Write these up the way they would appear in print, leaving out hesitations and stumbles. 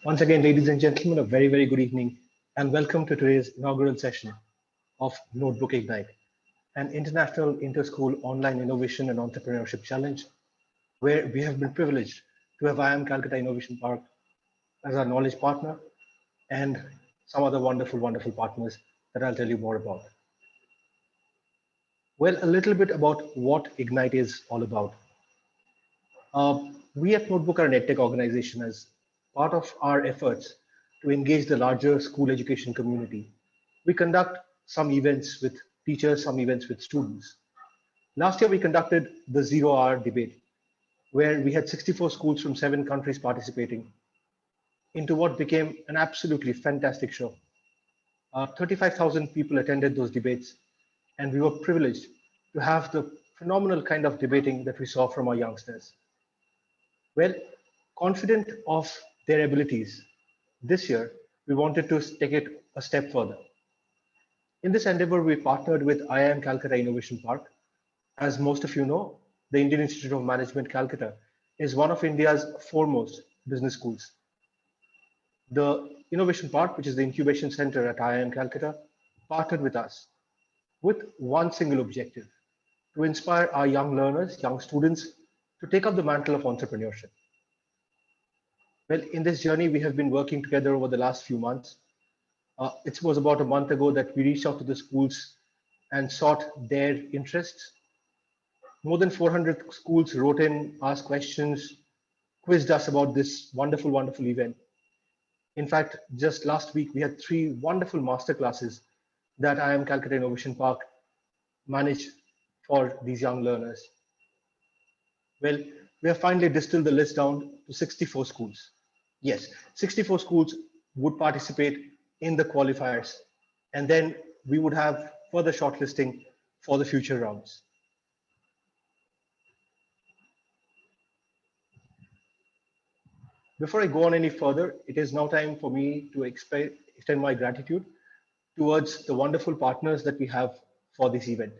Once again, ladies and gentlemen, a very, very good evening and welcome to today's inaugural session of Notebook Ignite, an international inter-school online innovation and entrepreneurship challenge where we have been privileged to have IIM Calcutta Innovation Park as our knowledge partner and some other wonderful, wonderful partners that I'll tell you more about. Well, a little bit about what Ignite is all about. We at Notebook are an EdTech organization as part of our efforts to engage the larger school education community. We conduct some events with teachers, some events with students. Last year, we conducted the 0-hour debate, where we had 64 schools from 7 countries participating into what became an absolutely fantastic show. 35,000 people attended those debates, and we were privileged to have the phenomenal kind of debating that we saw from our youngsters. Well, confident of their abilities, this year, we wanted to take it a step further. In this endeavor, we partnered with IIM Calcutta Innovation Park. As most of you know, the Indian Institute of Management, Calcutta, is one of India's foremost business schools. The Innovation Park, which is the incubation center at IIM Calcutta, partnered with us with one single objective: to inspire our young learners, young students, to take up the mantle of entrepreneurship. Well, in this journey, we have been working together over the last few months. It was about a month ago that we reached out to the schools and sought their interests. More than 400 schools wrote in, asked questions, quizzed us about this wonderful, wonderful event. In fact, just last week, we had 3 wonderful masterclasses that IIM Calcutta Innovation Park managed for these young learners. Well, we have finally distilled the list down to 64 schools. Yes, 64 schools would participate in the qualifiers, and then we would have further shortlisting for the future rounds. Before I go on any further, it is now time for me to extend my gratitude towards the wonderful partners that we have for this event.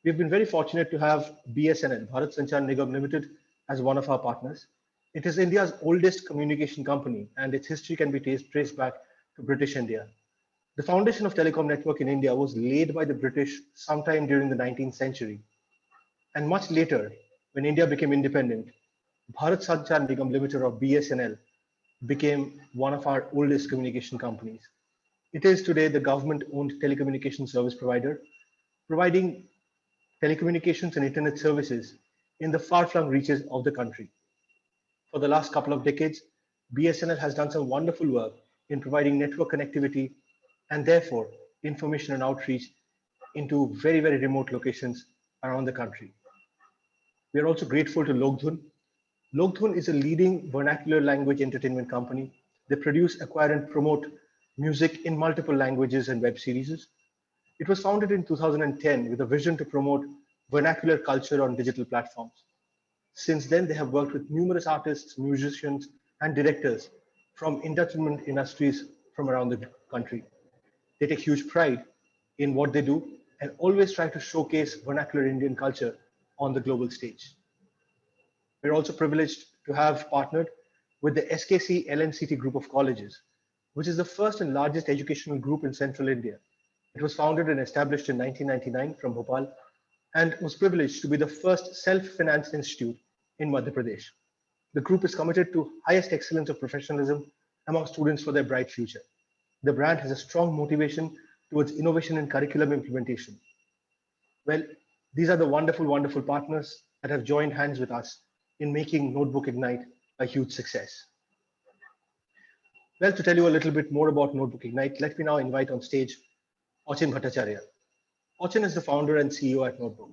We've been very fortunate to have BSNL, Bharat Sanchar Nigam Limited, as one of our partners. It is India's oldest communication company, and its history can be traced back to British India. The foundation of telecom network in India was laid by the British sometime during the 19th century. And much later, when India became independent, Bharat Sanchar Nigam Limited, or BSNL, became one of our oldest communication companies. It is today the government-owned telecommunication service provider, providing telecommunications and internet services in the far-flung reaches of the country. For the last couple of decades, BSNL has done some wonderful work in providing network connectivity and therefore information and outreach into very, very remote locations around the country. We are also grateful to Logdhun. Logdhun is a leading vernacular language entertainment company. They produce, acquire, and promote music in multiple languages and web series. It was founded in 2010 with a vision to promote vernacular culture on digital platforms. Since then, they have worked with numerous artists, musicians, and directors from entertainment industries from around the country. They take huge pride in what they do and always try to showcase vernacular Indian culture on the global stage. We're also privileged to have partnered with the SKC LNCT group of colleges, which is the first and largest educational group in central India. It was founded and established in 1999 from Bhopal and was privileged to be the first self-financed institute in Madhya Pradesh. The group is committed to highest excellence of professionalism among students for their bright future. The brand has a strong motivation towards innovation and curriculum implementation. Well, these are the wonderful, wonderful partners that have joined hands with us in making Notebook Ignite a huge success. Well, to tell you a little bit more about Notebook Ignite, let me now invite on stage Achin Bhattacharya. Achin is the founder and CEO at Notebook.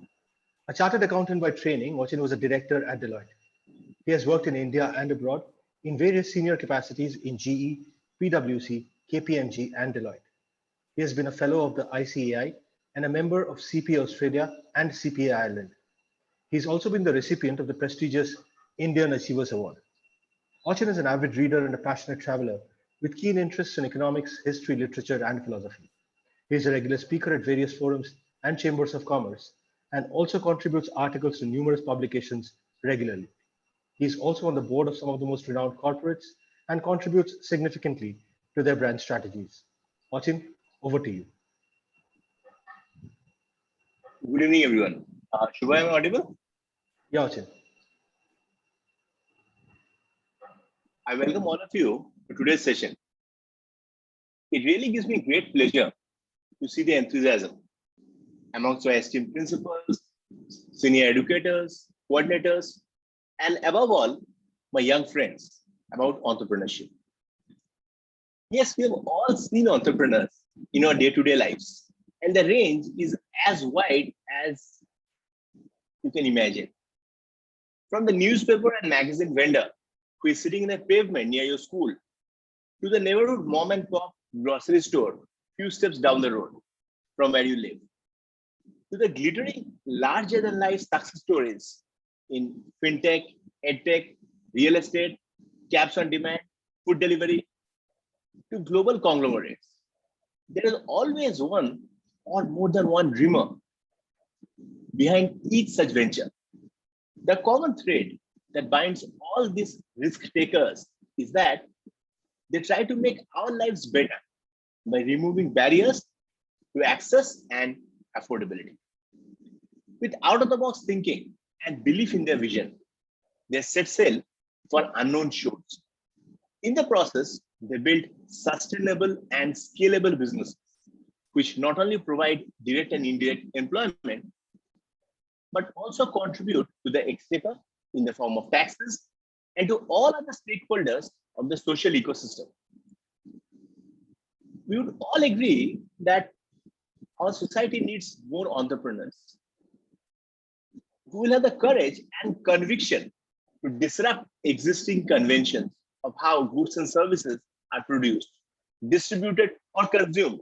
A chartered accountant by training, Achin was a director at Deloitte. He has worked in India and abroad in various senior capacities in GE, PwC, KPMG, and Deloitte. He has been a fellow of the ICAI and a member of CPA Australia and CPA Ireland. He's also been the recipient of the prestigious Indian Achievers Award. Achin is an avid reader and a passionate traveler with keen interests in economics, history, literature, and philosophy. He is a regular speaker at various forums and chambers of commerce, and also contributes articles to numerous publications regularly. He is also on the board of some of the most renowned corporates and contributes significantly to their brand strategies. Achin, over to you. Good evening, everyone. Shubha, am I audible? Yeah, Achin. I welcome all of you to today's session. It really gives me great pleasure to see the enthusiasm amongst my esteemed principals, senior educators, coordinators, and above all, my young friends about entrepreneurship. Yes, we have all seen entrepreneurs in our day-to-day lives, and the range is as wide as you can imagine. From the newspaper and magazine vendor who is sitting in a pavement near your school, to the neighborhood mom and pop grocery store few steps down the road from where you live, to the glittering larger than life success stories in fintech, edtech, real estate, cabs on demand, food delivery, to global conglomerates. There is always one or more than one dreamer behind each such venture. The common thread that binds all these risk takers is that they try to make our lives better by removing barriers to access and affordability. With out of the box thinking and belief in their vision, they set sail for unknown shores. In the process, they build sustainable and scalable businesses, which not only provide direct and indirect employment, but also contribute to the exchequer in the form of taxes and to all other stakeholders of the social ecosystem. We would all agree that our society needs more entrepreneurs who will have the courage and conviction to disrupt existing conventions of how goods and services are produced, distributed, or consumed.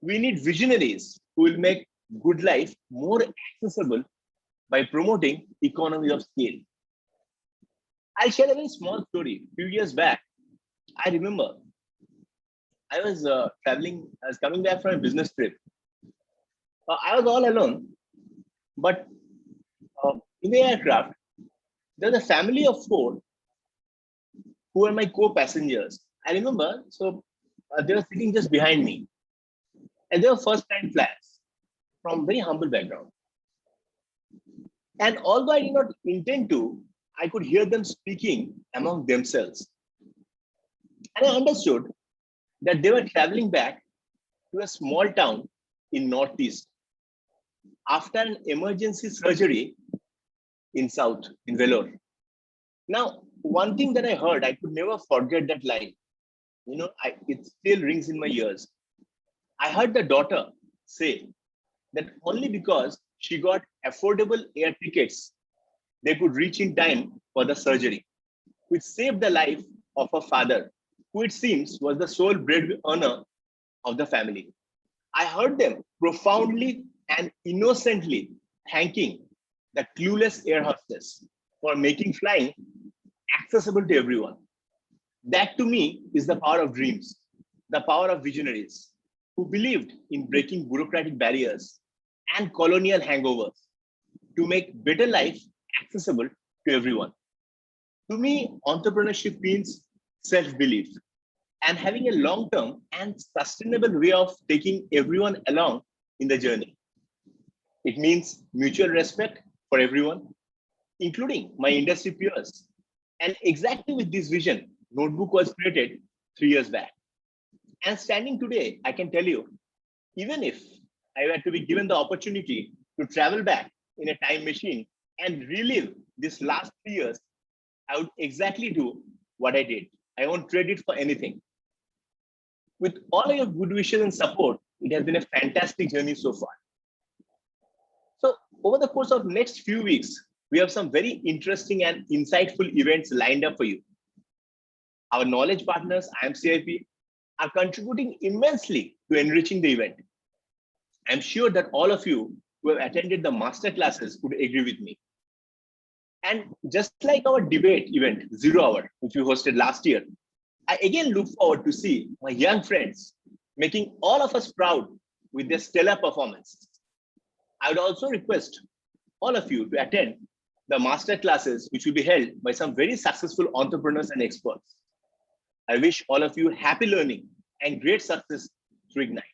We need visionaries who will make good life more accessible by promoting economy of scale. I'll share a very small story. A few years back, I remember I was traveling, I was coming back from a business trip. I was all alone, but in the aircraft, there was a family of four who were my co-passengers. I remember, so they were sitting just behind me, and they were first-time flyers from very humble background. And although I did not intend to, I could hear them speaking among themselves. And I understood that they were traveling back to a small town in Northeast after an emergency surgery in South, in Vellore. Now, one thing that I heard, I could never forget that line. It still rings in my ears. I heard the daughter say that only because she got affordable air tickets, they could reach in time for the surgery, which saved the life of her father, who it seems was the sole breadwinner of the family. I heard them profoundly and innocently thanking the clueless air hostess for making flying accessible to everyone. That to me is the power of dreams, the power of visionaries who believed in breaking bureaucratic barriers and colonial hangovers to make better life accessible to everyone. To me, entrepreneurship means self-belief and having a long-term and sustainable way of taking everyone along in the journey. It means mutual respect for everyone, including my industry peers. And exactly with this vision, Notebook was created 3 years back. And standing today, I can tell you, even if I were to be given the opportunity to travel back in a time machine and relive this last 3 years, I would exactly do what I did. I won't trade it for anything. With all of your good wishes and support, it has been a fantastic journey so far. So over the course of next few weeks, we have some very interesting and insightful events lined up for you. Our knowledge partners, IIMCIP, are contributing immensely to enriching the event. I'm sure that all of you who have attended the master classes would agree with me. And just like our debate event, 0 Hour, which we hosted last year, I again look forward to see my young friends making all of us proud with their stellar performance. I would also request all of you to attend the master classes, which will be held by some very successful entrepreneurs and experts. I wish all of you happy learning and great success through Ignite.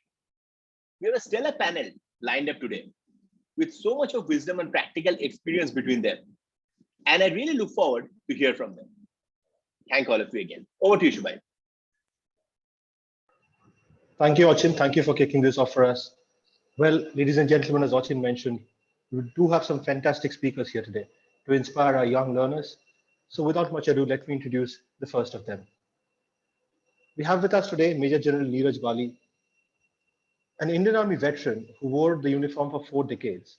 We have a stellar panel lined up today with so much of wisdom and practical experience between them. And I really look forward to hear from them. Thank all of you again. Over to you, Shubhai. Thank you, Achin. Thank you for kicking this off for us. Well, ladies and gentlemen, as Achin mentioned, we do have some fantastic speakers here today to inspire our young learners. So without much ado, let me introduce the first of them. We have with us today Major General Niraj Bali, an Indian Army veteran who wore the uniform for 4 decades.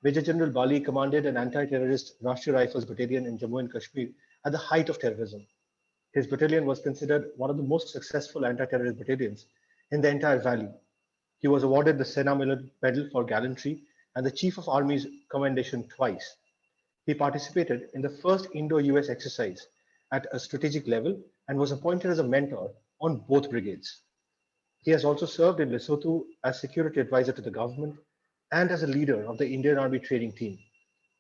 Major General Bali commanded an anti-terrorist Rashtriya Rifles battalion in Jammu and Kashmir at the height of terrorism. His battalion was considered one of the most successful anti-terrorist battalions in the entire valley. He was awarded the Sena Medal for gallantry and the Chief of Army's commendation twice. He participated in the first Indo-US exercise at a strategic level and was appointed as a mentor on both brigades. He has also served in Lesotho as security advisor to the government and as a leader of the Indian Army training team.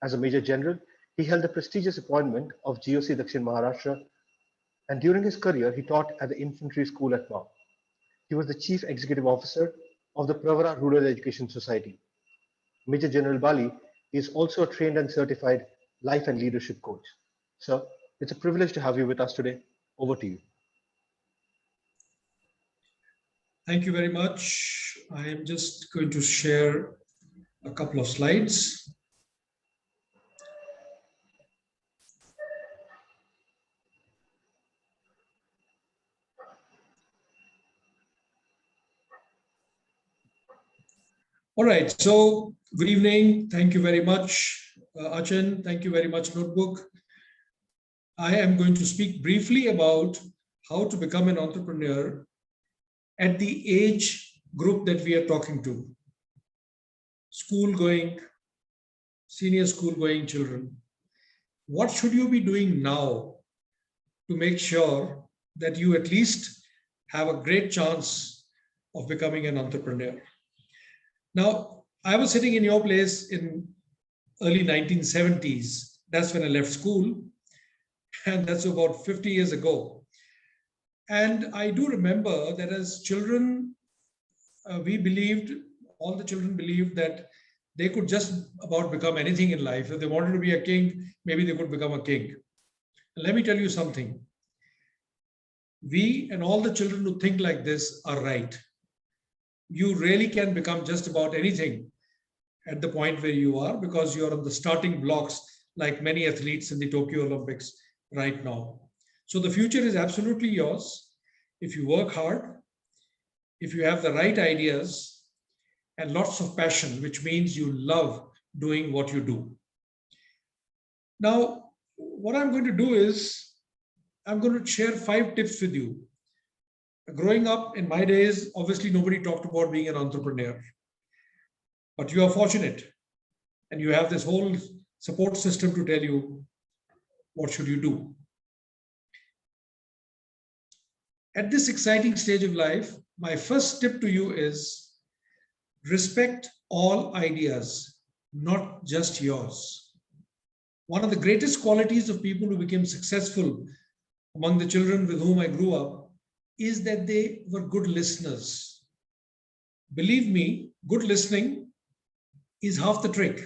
As a Major General, he held the prestigious appointment of GOC Dakshin Maharashtra, and during his career, he taught at the infantry school at Mao. He was the Chief Executive Officer of the Pravara Rural Education Society. Major General Bali is also a trained and certified life and leadership coach. Sir, it's a privilege to have you with us today. Over to you. Thank you very much. I am just going to share a couple of slides. All right, so good evening. Thank you very much, Achin. Thank you very much, Notebook. I am going to speak briefly about how to become an entrepreneur at the age group that we are talking to. School-going, senior school-going children. What should you be doing now to make sure that you at least have a great chance of becoming an entrepreneur? Now, I was sitting in your place in early 1970s. That's when I left school, and that's about 50 years ago. And I do remember that as children, all the children believed that they could just about become anything in life. If they wanted to be a king, maybe they could become a king. And let me tell you something. We and all the children who think like this are right. You really can become just about anything at the point where you are, because you're on the starting blocks like many athletes in the Tokyo Olympics right now. So the future is absolutely yours if you work hard, if you have the right ideas and lots of passion, which means you love doing what you do. Now, what I'm going to do is I'm going to share 5 tips with you. Growing up in my days, obviously nobody talked about being an entrepreneur, but you are fortunate and you have this whole support system to tell you what should you do. At this exciting stage of life, my first tip to you is respect all ideas, not just yours. One of the greatest qualities of people who became successful among the children with whom I grew up is that they were good listeners. Believe me, good listening is half the trick.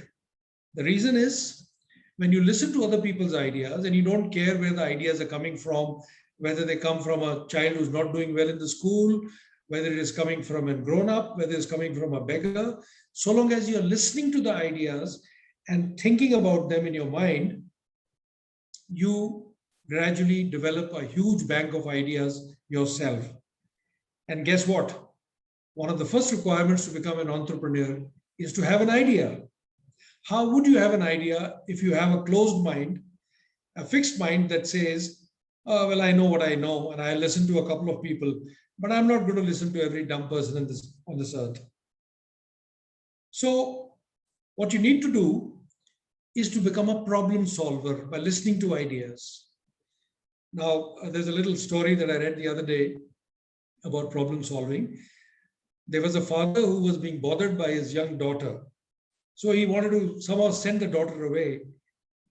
The reason is when you listen to other people's ideas and you don't care where the ideas are coming from, whether they come from a child who's not doing well in the school, whether it is coming from a grown-up, whether it's coming from a beggar, so long as you're listening to the ideas and thinking about them in your mind, you gradually develop a huge bank of ideas yourself. And guess what? One of the first requirements to become an entrepreneur is to have an idea. How would you have an idea if you have a closed mind, a fixed mind that says, oh, well, I know what I know and I listen to a couple of people, but I'm not going to listen to every dumb person on this earth. So what you need to do is to become a problem solver by listening to ideas. Now, there's a little story that I read the other day about problem solving. There was a father who was being bothered by his young daughter. So he wanted to somehow send the daughter away.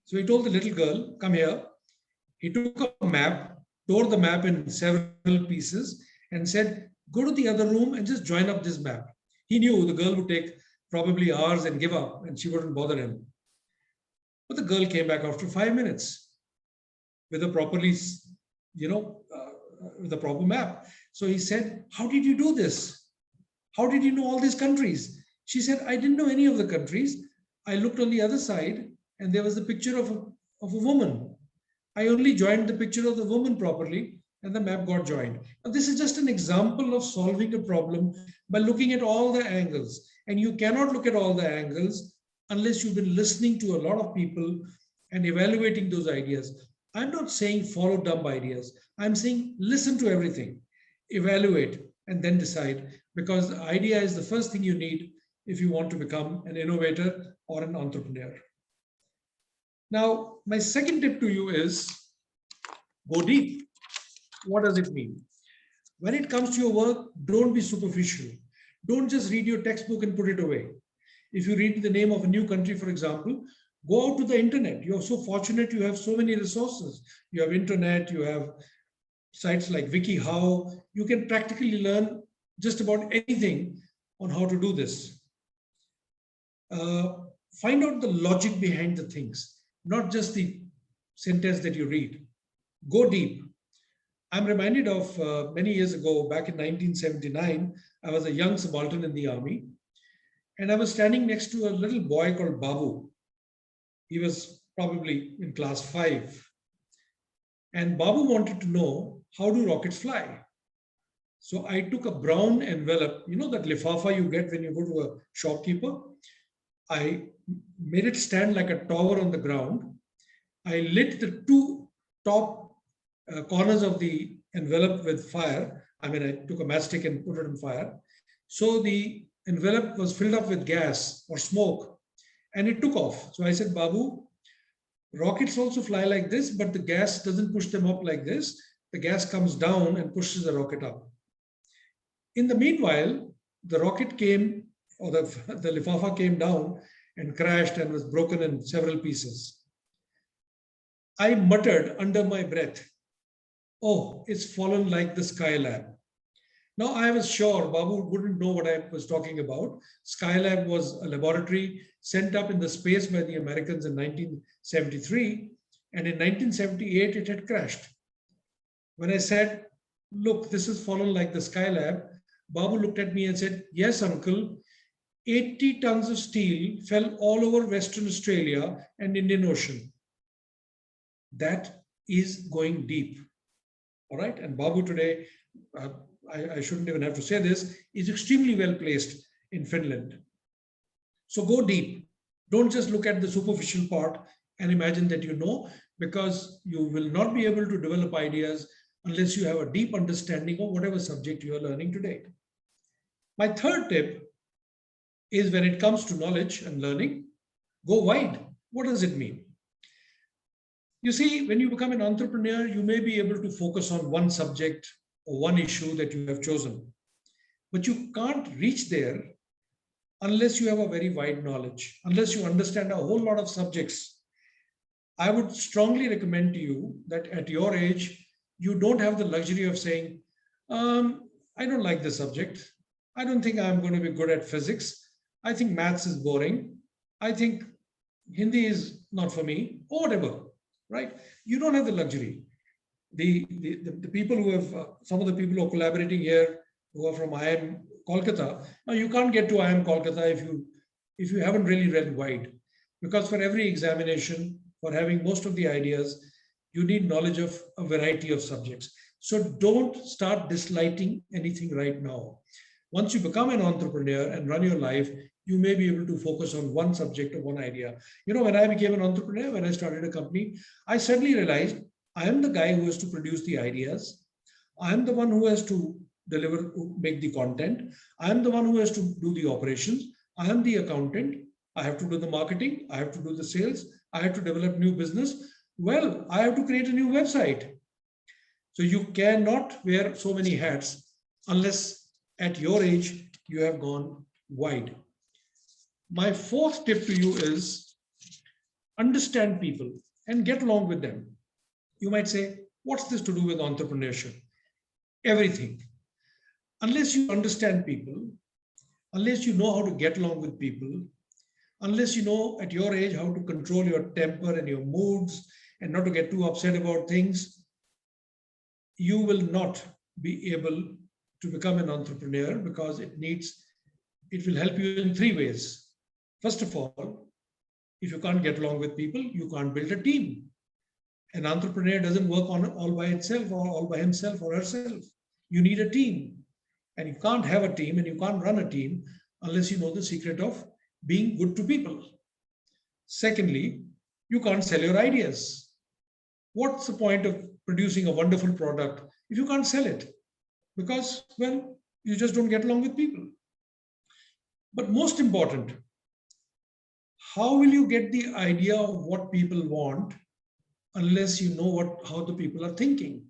So he told the little girl, come here. He took a map, tore the map in several pieces and said, go to the other room and just join up this map. He knew the girl would take probably hours and give up and she wouldn't bother him. But the girl came back after 5 minutes with a properly, with a proper map. So he said, how did you do this? How did you know all these countries? She said, I didn't know any of the countries. I looked on the other side and there was a picture of a woman. I only joined the picture of the woman properly and the map got joined. Now, this is just an example of solving a problem by looking at all the angles. And you cannot look at all the angles unless you've been listening to a lot of people and evaluating those ideas. I'm not saying follow dumb ideas. I'm saying listen to everything, evaluate, and then decide, because the idea is the first thing you need if you want to become an innovator or an entrepreneur. Now, my second tip to you is go deep. What does it mean? When it comes to your work, don't be superficial. Don't just read your textbook and put it away. If you read the name of a new country, for example, go out to the internet. You're so fortunate, you have so many resources. You have internet, you have sites like WikiHow. You can practically learn just about anything on how to do this. Find out the logic behind the things, not just the sentence that you read. Go deep. I'm reminded of many years ago, back in 1979, I was a young subaltern in the army, and I was standing next to a little boy called Babu. He was probably in class 5. And Babu wanted to know, how do rockets fly? So I took a brown envelope, you know that lifafa you get when you go to a shopkeeper? I made it stand like a tower on the ground. I lit the two top corners of the envelope with fire. I took a matchstick and put it on fire. So the envelope was filled up with gas or smoke and it took off. So I said, Babu, rockets also fly like this, but the gas doesn't push them up like this. The gas comes down and pushes the rocket up. In the meanwhile, the rocket came, or the lifafa came down and crashed and was broken in several pieces. I muttered under my breath, oh, it's fallen like the Skylab. Now I was sure Babu wouldn't know what I was talking about. Skylab was a laboratory sent up in the space by the Americans in 1973. And in 1978, it had crashed. When I said, look, this has fallen like the Skylab, Babu looked at me and said, yes, uncle, 80 tons of steel fell all over Western Australia and Indian Ocean. That is going deep. All right. And Babu today, I shouldn't even have to say this, is extremely well placed in Finland. So go deep. Don't just look at the superficial part and imagine that you know, because you will not be able to develop ideas unless you have a deep understanding of whatever subject you are learning today. My third tip is when it comes to knowledge and learning, go wide. What does it mean? You see, when you become an entrepreneur, you may be able to focus on one subject or one issue that you have chosen, but you can't reach there unless you have a very wide knowledge, unless you understand a whole lot of subjects. I would strongly recommend to you that at your age, you don't have the luxury of saying, I don't like this subject. I don't think I'm going to be good at physics. I think maths is boring. I think Hindi is not for me, or whatever, right? You don't have the luxury. The people who have, some of the people who are collaborating here, who are from IIM Calcutta, now you can't get to IIM Calcutta if you haven't really read wide, because for every examination, for having most of the ideas, you need knowledge of a variety of subjects. So don't start disliking anything right now. Once you become an entrepreneur and run your life, you may be able to focus on one subject or one idea. You know, when I became an entrepreneur, when I started a company, I suddenly realized I am the guy who has to produce the ideas. I am the one who has to deliver, make the content. I am the one who has to do the operations. I am the accountant. I have to do the marketing. I have to do the sales. I have to develop new business. Well, I have to create a new website. So you cannot wear so many hats unless at your age you have gone wide. My fourth tip to you is understand people and get along with them. You might say, What's this to do with entrepreneurship? Everything. Unless you understand people, unless you know how to get along with people, unless you know at your age how to control your temper and your moods and not to get too upset about things, you will not be able to become an entrepreneur, because it will help you in three ways. First of all, if you can't get along with people, you can't build a team. An entrepreneur doesn't work on all by itself or all by himself or herself. You need a team. And you can't have a team and you can't run a team unless you know the secret of being good to people. Secondly, you can't sell your ideas. What's the point of producing a wonderful product if you can't sell it? Because, well, you just don't get along with people. But most important, how will you get the idea of what people want unless you know how the people are thinking?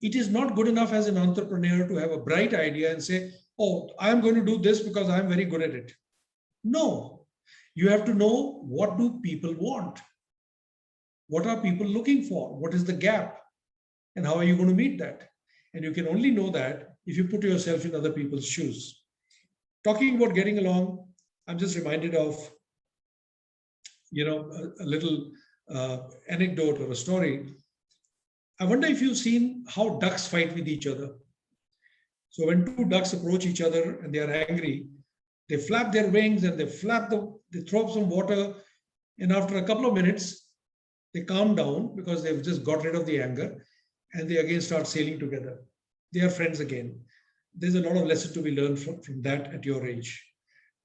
It is not good enough as an entrepreneur to have a bright idea and say, oh, I'm going to do this because I'm very good at it. No, you have to know, what do people want? What are people looking for? What is the gap? And how are you going to meet that? And you can only know that if you put yourself in other people's shoes. Talking about getting along, I'm just reminded of, a little anecdote or a story. I wonder if you've seen how ducks fight with each other. So when two ducks approach each other and they are angry, they flap their wings and they throw up some water. And after a couple of minutes, they calm down because they've just got rid of the anger, and they again start sailing together. They are friends again. There's a lot of lesson to be learned from that at your age.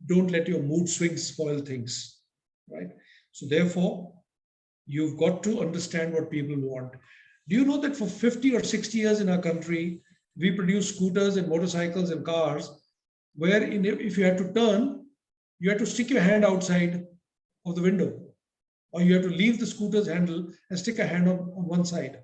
Don't let your mood swings spoil things, right? So therefore, you've got to understand what people want. Do you know that for 50 or 60 years in our country, we produce scooters and motorcycles and cars where if you had to turn, you had to stick your hand outside of the window, or you have to leave the scooter's handle and stick a hand on one side.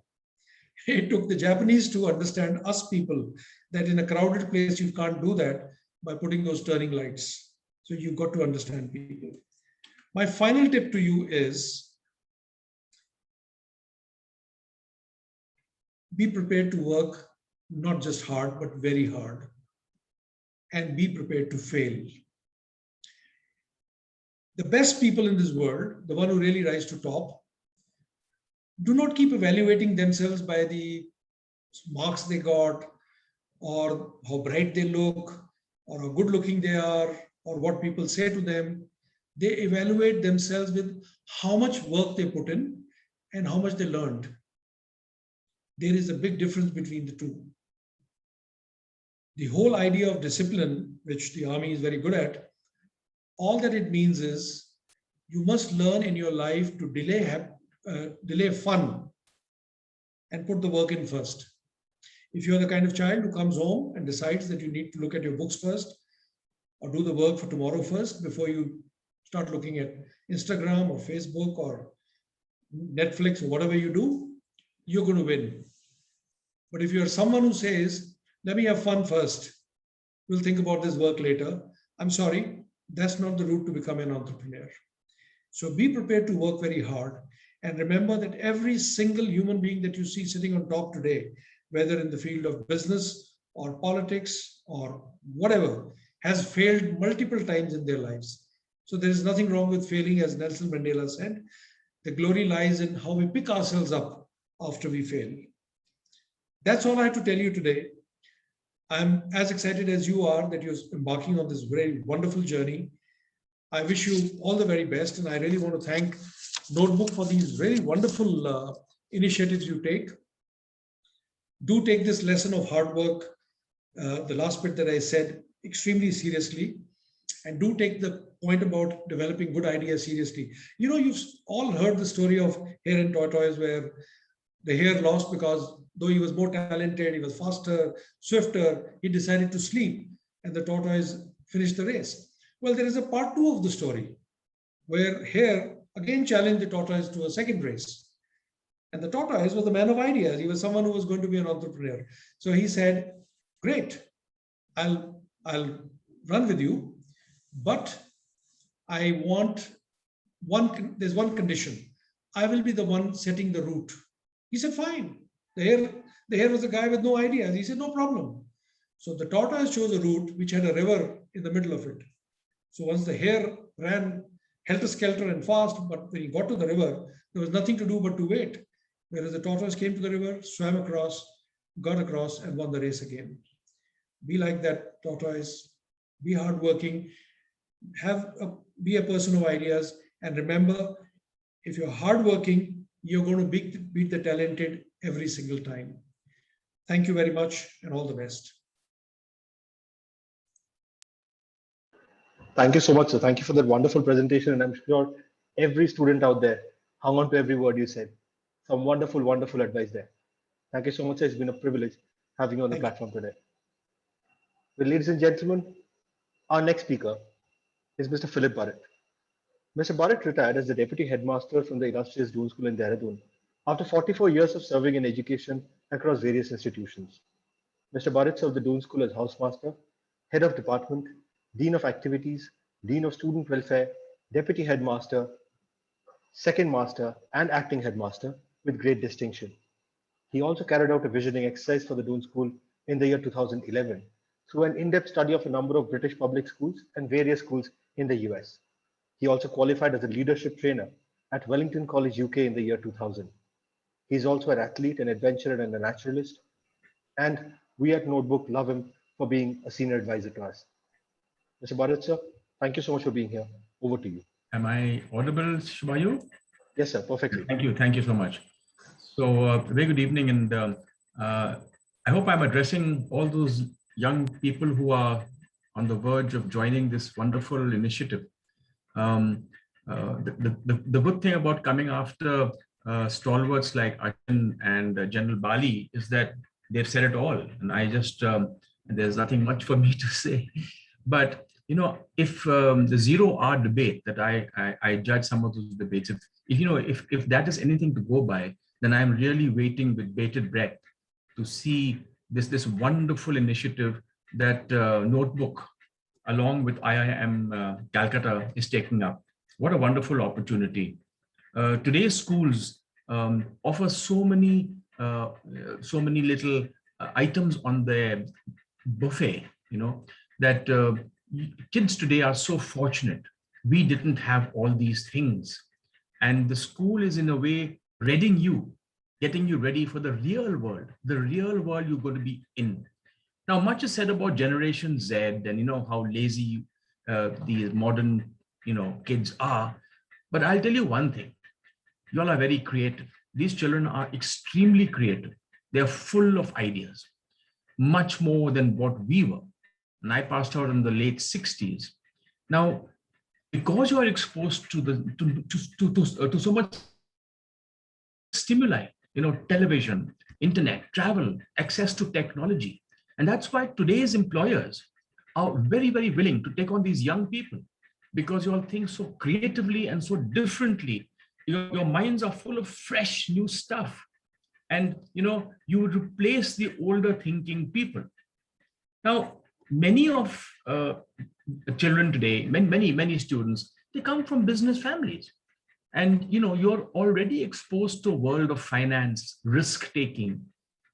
It took the Japanese to understand us people that in a crowded place, you can't do that by putting those turning lights. So you've got to understand people. My final tip to you is, be prepared to work not just hard, but very hard. And be prepared to fail. The best people in this world, the one who really rise to top, do not keep evaluating themselves by the marks they got, or how bright they look, or how good looking they are, or what people say to them. They evaluate themselves with how much work they put in and how much they learned. There is a big difference between the two. The whole idea of discipline, which the army is very good at, all that it means is you must learn in your life to delay fun and put the work in first. If you're the kind of child who comes home and decides that you need to look at your books first, or do the work for tomorrow first before you start looking at Instagram or Facebook or Netflix or whatever you do, you're going to win. But if you're someone who says, let me have fun first, we'll think about this work later, I'm sorry, that's not the route to become an entrepreneur. So be prepared to work very hard. And remember that every single human being that you see sitting on top today, whether in the field of business or politics or whatever, has failed multiple times in their lives. So there is nothing wrong with failing, as Nelson Mandela said. The glory lies in how we pick ourselves up after we fail. That's all I have to tell you today. I'm as excited as you are that you're embarking on this very wonderful journey. I wish you all the very best, and I really want to thank Notebook for these very wonderful initiatives you take. Do take this lesson of hard work, the last bit that I said, extremely seriously, and do take the point about developing good ideas seriously. You know, you've all heard the story of Hare and Tortoise, where the hare lost because though he was more talented, he was faster, swifter, he decided to sleep, and the tortoise finished the race. Well, there is a part 2 of the story where Hare again challenged the tortoise to a second race. And the tortoise was a man of ideas. He was someone who was going to be an entrepreneur. So he said, great, I'll run with you, but I want there's one condition. I will be the one setting the route. He said, fine. The hare was a guy with no ideas. He said, no problem. So the tortoise chose a route which had a river in the middle of it. So once the hare ran helter-skelter and fast, but when he got to the river, there was nothing to do but to wait. Whereas the tortoise came to the river, swam across, got across, and won the race again. Be like that tortoise. Be hardworking. Be a person of ideas. And remember, if you're hardworking, you're going to beat the talented every single time. Thank you very much, and all the best. Thank you so much, sir. Thank you for that wonderful presentation. And I'm sure every student out there hung on to every word you said. Some wonderful, wonderful advice there. Thank you so much, sir. It's been a privilege having you on the platform today. Well, ladies and gentlemen, our next speaker is Mr. Philip Barrett. Mr. Barrett retired as the Deputy Headmaster from the illustrious Doon School in Dehradun after 44 years of serving in education across various institutions. Mr. Barrett served the Doon School as Housemaster, Head of Department, Dean of Activities, Dean of Student Welfare, Deputy Headmaster, Second Master, and Acting Headmaster with great distinction. He also carried out a visioning exercise for the Doon School in the year 2011 through an in-depth study of a number of British public schools and various schools in the US. He also qualified as a leadership trainer at Wellington College, UK in the year 2000. He is also an athlete, an adventurer, and a naturalist. And we at Notebook love him for being a senior advisor to us. Mr. Barrett, sir, thank you so much for being here. Over to you. Am I audible, Shvayu? Yes, sir, perfectly. Thank you so much. So very good evening, and I hope I'm addressing all those young people who are on the verge of joining this wonderful initiative. The good thing about coming after stalwarts like Ajahn and General Bali is that they've said it all, and I just there's nothing much for me to say. But if the 0-hour debate that I judge some of those debates, if that is anything to go by, then I'm really waiting with bated breath to see this wonderful initiative that Notebook, along with IIM Calcutta, is taking up. What a wonderful opportunity! Today's schools offer so many little items on their buffet. That kids today are so fortunate. We didn't have all these things, and the school is in a way getting you ready for the real world you're going to be in. Now, much is said about Generation Z and how lazy these modern kids are, but I'll tell you one thing: you all are very creative. These children are extremely creative. They're full of ideas, much more than what we were. And I passed out in the late 60s. Now, because you are exposed to so much stimuli, television, internet, travel, access to technology. And that's why today's employers are very, very willing to take on these young people, because you all think so creatively and so differently. Your minds are full of fresh, new stuff. And, you would replace the older thinking people. Now, many of children today, many students, they come from business families. And, you're already exposed to a world of finance, risk-taking.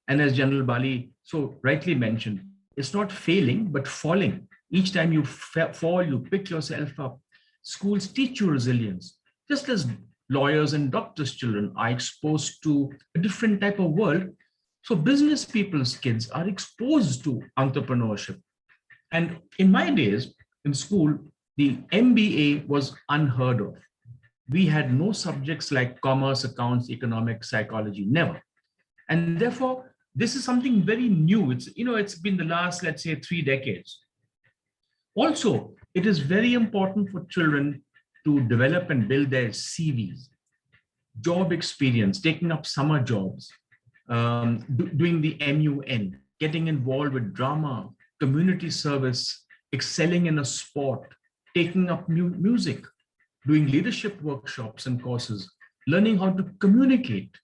And as General Bali so rightly mentioned, it's not failing, but falling. Each time you fall, you pick yourself up. Schools teach you resilience. Just as lawyers and doctors' children are exposed to a different type of world, so business people's kids are exposed to entrepreneurship. And in my days in school, the MBA was unheard of. We had no subjects like commerce, accounts, economics, psychology, never. And therefore, this is something very new. It's been the last, let's say, 3 decades. Also, it is very important for children to develop and build their CVs, job experience, taking up summer jobs, doing the MUN, getting involved with drama, community service, excelling in a sport, taking up music, doing leadership workshops and courses, learning how to communicate,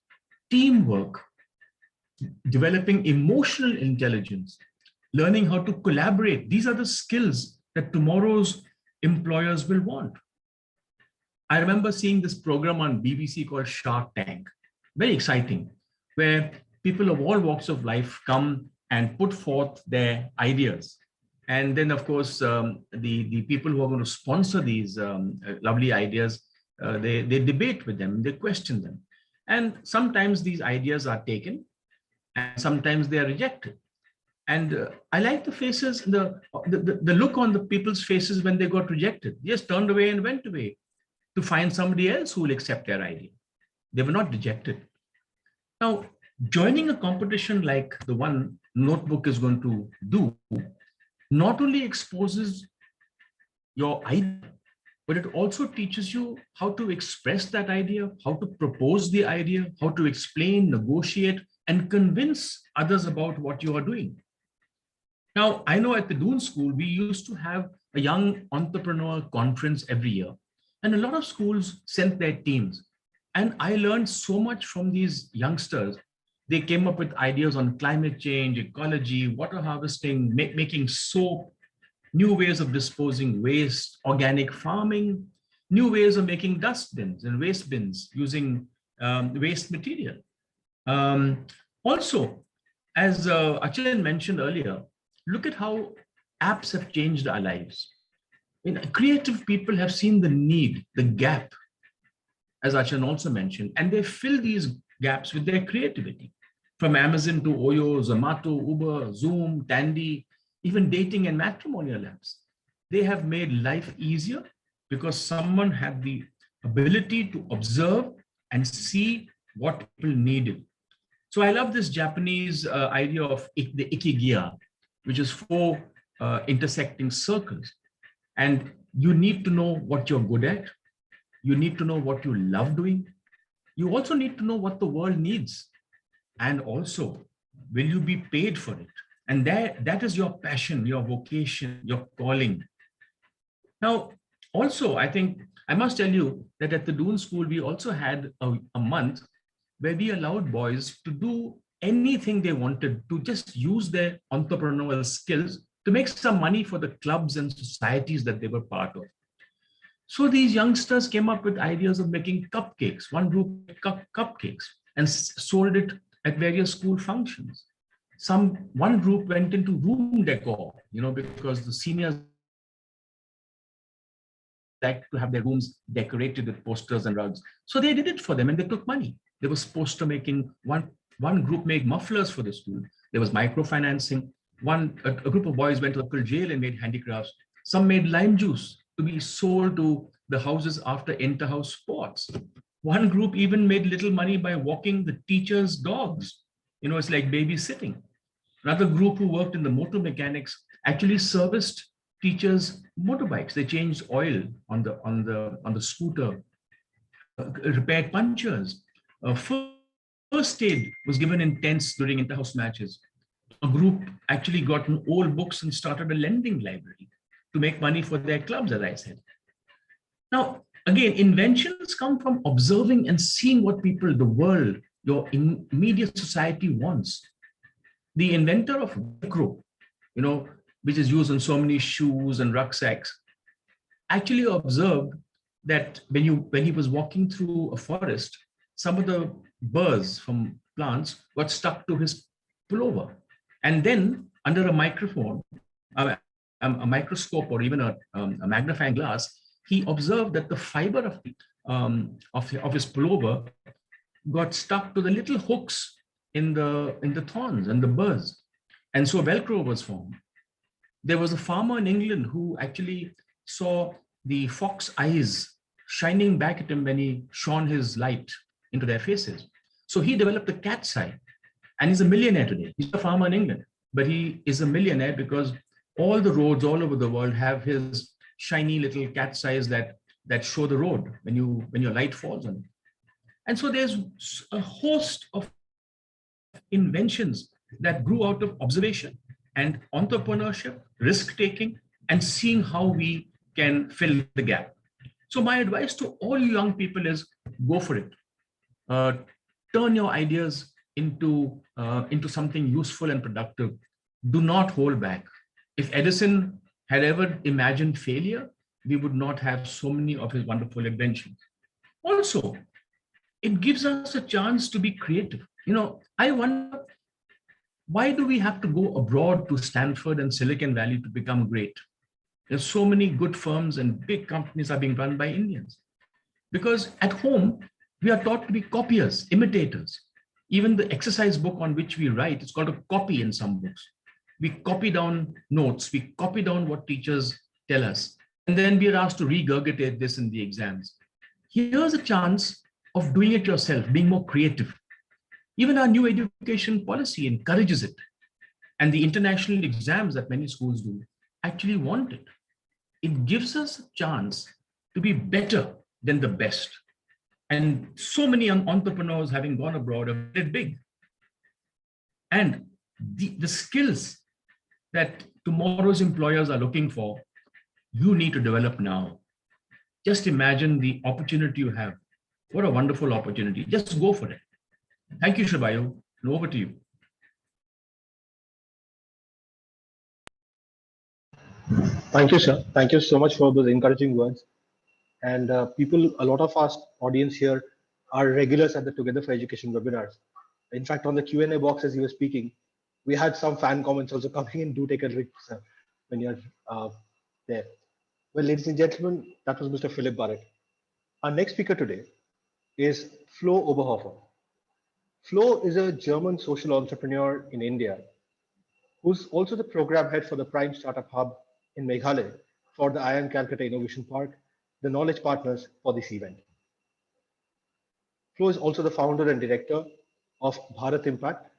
teamwork, developing emotional intelligence, learning how to collaborate. These are the skills that tomorrow's employers will want. I remember seeing this program on BBC called SharkTank. Very exciting, where people of all walks of life come and put forth their ideas. And then, of course, the people who are going to sponsor these lovely ideas, they debate with them, they question them. And sometimes these ideas are taken and sometimes they are rejected. And I like the faces, the look on the people's faces when they got rejected. They just turned away and went away to find somebody else who will accept their idea. They were not rejected. Now, joining a competition like the one Notebook is going to do not only exposes your idea, but it also teaches you how to express that idea, how to propose the idea, how to explain, negotiate, and convince others about what you are doing. Now, I know at the Doon School, we used to have a young entrepreneur conference every year, and a lot of schools sent their teams. And I learned so much from these youngsters. They came up with ideas on climate change, ecology, water harvesting, making soap, new ways of disposing waste, organic farming, new ways of making dustbins and waste bins using waste material. Also, as Achin mentioned earlier, look at how apps have changed our lives. Creative people have seen the need, the gap, as Achin also mentioned, and they fill these gaps with their creativity. From Amazon to Oyo, Zomato, Uber, Zoom, Tandy, even dating and matrimonial apps. They have made life easier because someone had the ability to observe and see what people needed. So I love this Japanese idea of the ikigai, which is 4 intersecting circles. And you need to know what you're good at. You need to know what you love doing. You also need to know what the world needs. And also, will you be paid for it? And that is your passion, your vocation, your calling. Now, also, I think I must tell you that at the Doon School, we also had a month where we allowed boys to do anything they wanted, to just use their entrepreneurial skills to make some money for the clubs and societies that they were part of. So these youngsters came up with ideas of making cupcakes. One group made cupcakes and sold it at various school functions. One group went into room decor, because the seniors like to have their rooms decorated with posters and rugs. So they did it for them and they took money. There was poster making. One group made mufflers for the school. There was microfinancing. A group of boys went to the local jail and made handicrafts. Some made lime juice to be sold to the houses after inter-house sports. One group even made little money by walking the teachers' dogs. It's like babysitting. Another group who worked in the motor mechanics actually serviced teachers' motorbikes. They changed oil on the scooter, repaired punctures. First aid was given in tents during inter-house matches. A group actually got old books and started a lending library to make money for their clubs, as I said. Now, again, inventions come from observing and seeing what people, the world, your immediate society wants. The inventor of Velcro, which is used on so many shoes and rucksacks, actually observed that when he was walking through a forest, some of the burrs from plants got stuck to his pullover. And then under a microphone, a microscope or even a magnifying glass, he observed that the fiber of his pullover got stuck to the little hooks in the thorns and the burrs. And so Velcro was formed. There was a farmer in England who actually saw the fox eyes shining back at him when he shone his light into their faces. So he developed a cat's eye, and he's a millionaire today. He's a farmer in England, but he is a millionaire because all the roads all over the world have his shiny little cat's eyes that show the road when your light falls on it. And so there's a host of inventions that grew out of observation and entrepreneurship, risk-taking, and seeing how we can fill the gap. So my advice to all you young people is go for it. Turn your ideas into something useful and productive. Do not hold back. If Edison had ever imagined failure, we would not have so many of his wonderful inventions. Also, it gives us a chance to be creative. I wonder, why do we have to go abroad to Stanford and Silicon Valley to become great? There's so many good firms and big companies are being run by Indians. Because at home, we are taught to be copiers, imitators. Even the exercise book on which we write, it's called a copy in some books. We copy down notes, we copy down what teachers tell us, and then we are asked to regurgitate this in the exams. Here's a chance of doing it yourself, being more creative. Even our new education policy encourages it. And the international exams that many schools do actually want it. It gives us a chance to be better than the best. And so many young entrepreneurs having gone abroad have made it big. And the skills that tomorrow's employers are looking for, you need to develop now. Just imagine the opportunity you have. What a wonderful opportunity. Just go for it. Thank you, Shivayu. And over to you. Thank you, sir. Thank you so much for those encouraging words. And people, a lot of our audience here are regulars at the Together for Education webinars. In fact, on the Q&A box as you were speaking, we had some fan comments also coming in. Do take a drink, sir, when you're there. Well, ladies and gentlemen, that was Mr. Philip Barrett. Our next speaker today is Flo Oberhoffer. Flo is a German social entrepreneur in India, who's also the program head for the Prime Startup Hub in Meghalaya for the IIM Calcutta Innovation Park, the knowledge partners for this event. Flo is also the founder and director of Bharat Impact.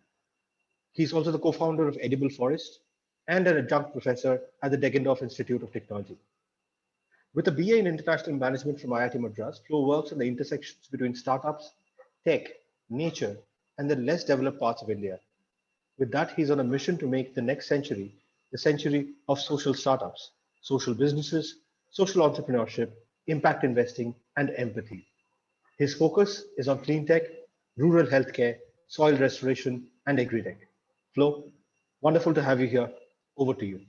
He's also the co-founder of Edible Forest and an adjunct professor at the Deggendorf Institute of Technology. With a BA in International Management from IIT Madras, Flo works on the intersections between startups, tech, nature, and the less developed parts of India. With that, he's on a mission to make the next century the century of social startups, social businesses, social entrepreneurship, impact investing, and empathy. His focus is on clean tech, rural healthcare, soil restoration, and agri-tech. Flo, wonderful to have you here. Over to you.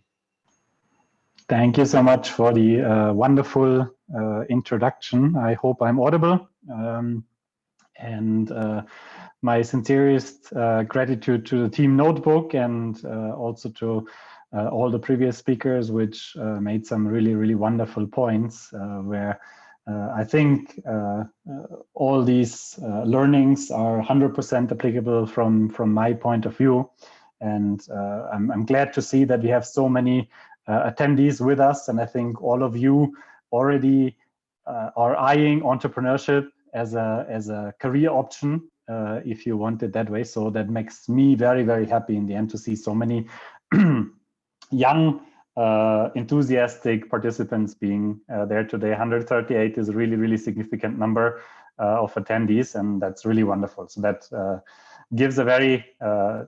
Thank you so much for the wonderful introduction. I hope I'm audible. My sincerest gratitude to the Team Notebook and also to all the previous speakers, which made some really, really wonderful points where I think all these learnings are 100% applicable from my point of view. And I'm glad to see that we have so many attendees with us. And I think all of you already are eyeing entrepreneurship as a career option, if you want it that way. So that makes me very, very happy in the end to see so many young, enthusiastic participants being there today. 138 is a really, really significant number of attendees, and that's really wonderful. So that gives a very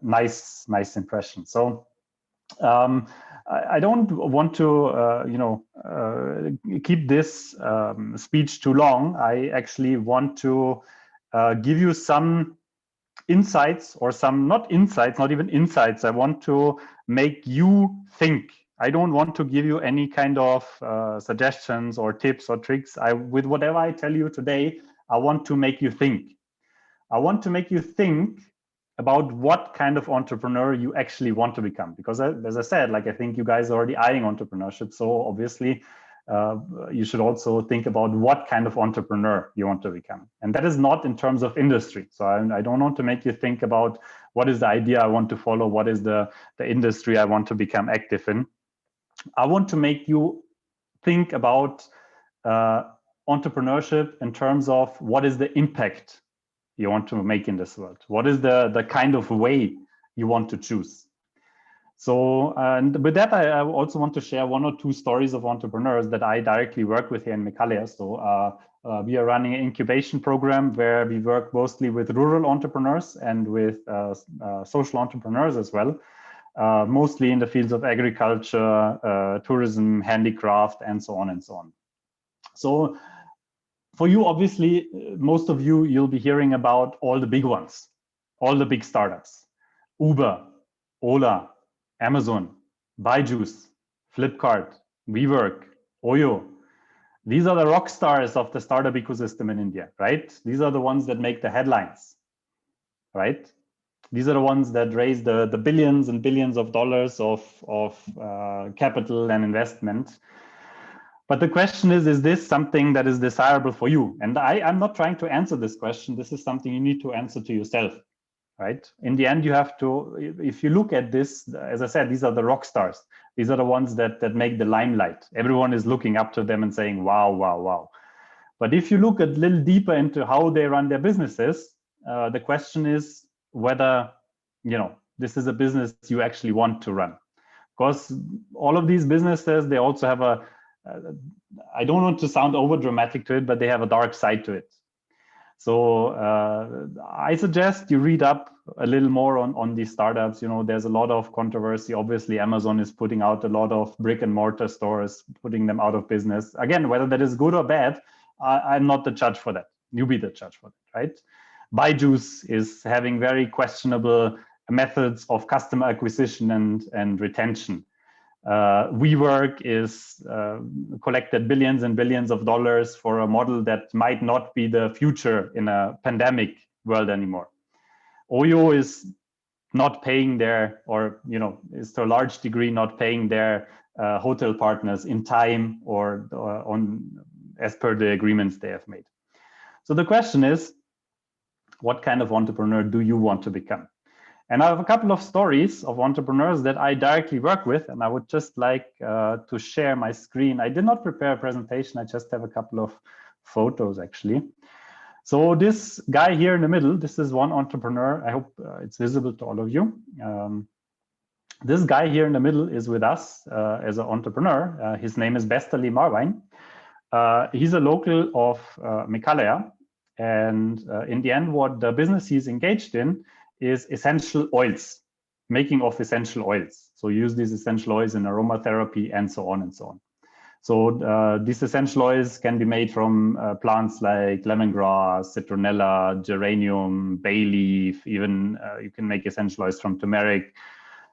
nice impression. So I don't want to, keep this speech too long. I actually want to give you some insights, or some, not insights, not even insights. I want to make you think. I don't want to give you any kind of suggestions or tips or tricks. With whatever I tell you today, I want to make you think. I want to make you think about what kind of entrepreneur you actually want to become. Because as I said, like, I think you guys are already eyeing entrepreneurship. So obviously you should also think about what kind of entrepreneur you want to become. And that is not in terms of industry. So I don't want to make you think about what is the idea I want to follow, what is the industry I want to become active in. I want to make you think about entrepreneurship in terms of what is the impact you want to make in this world. What is the kind of way you want to choose? So, and with that, I also want to share one or two stories of entrepreneurs that I directly work with here in Meghalaya. So we are running an incubation program where we work mostly with rural entrepreneurs and with social entrepreneurs as well, mostly in the fields of agriculture, tourism, handicraft, and so on and so on. So for you, obviously, most of you'll be hearing about all the big ones, all the big startups: Uber, Ola, Amazon, Byju's, Flipkart, WeWork, Oyo. These are the rock stars of the startup ecosystem in India, right? These are the ones that make the headlines, right? These are the ones that raise the billions and billions of dollars of capital and investment. But the question is this something that is desirable for you? And I'm not trying to answer this question. This is something you need to answer to yourself, right? In the end, you have to, if you look at this, as I said, these are the rock stars. These are the ones that make the limelight. Everyone is looking up to them and saying, wow, wow, wow. But if you look a little deeper into how they run their businesses, the question is whether, this is a business you actually want to run. Because all of these businesses, they also have I don't want to sound over dramatic to it, but they have a dark side to it. So I suggest you read up a little more on these startups. There's a lot of controversy. Obviously, Amazon is putting out a lot of brick and mortar stores, putting them out of business. Again, whether that is good or bad, I'm not the judge for that. You be the judge for that, right? Byju's is having very questionable methods of customer acquisition and retention. WeWork is collected billions and billions of dollars for a model that might not be the future in a pandemic world anymore. Oyo is not paying their, or is to a large degree not paying their hotel partners in time or as per the agreements they have made. So the question is, what kind of entrepreneur do you want to become? And I have a couple of stories of entrepreneurs that I directly work with, and I would just like to share my screen. I did not prepare a presentation. I just have a couple of photos, actually. So this guy here in the middle, this is one entrepreneur. I hope it's visible to all of you. This guy here in the middle is with us as an entrepreneur. His name is Bestali Marwine. He's a local of Meghalaya. And in the end, what the business he's engaged in is essential oils, making of essential oils. So use these essential oils in aromatherapy and so on and so on. So these essential oils can be made from plants like lemongrass, citronella, geranium, bay leaf, even you can make essential oils from turmeric.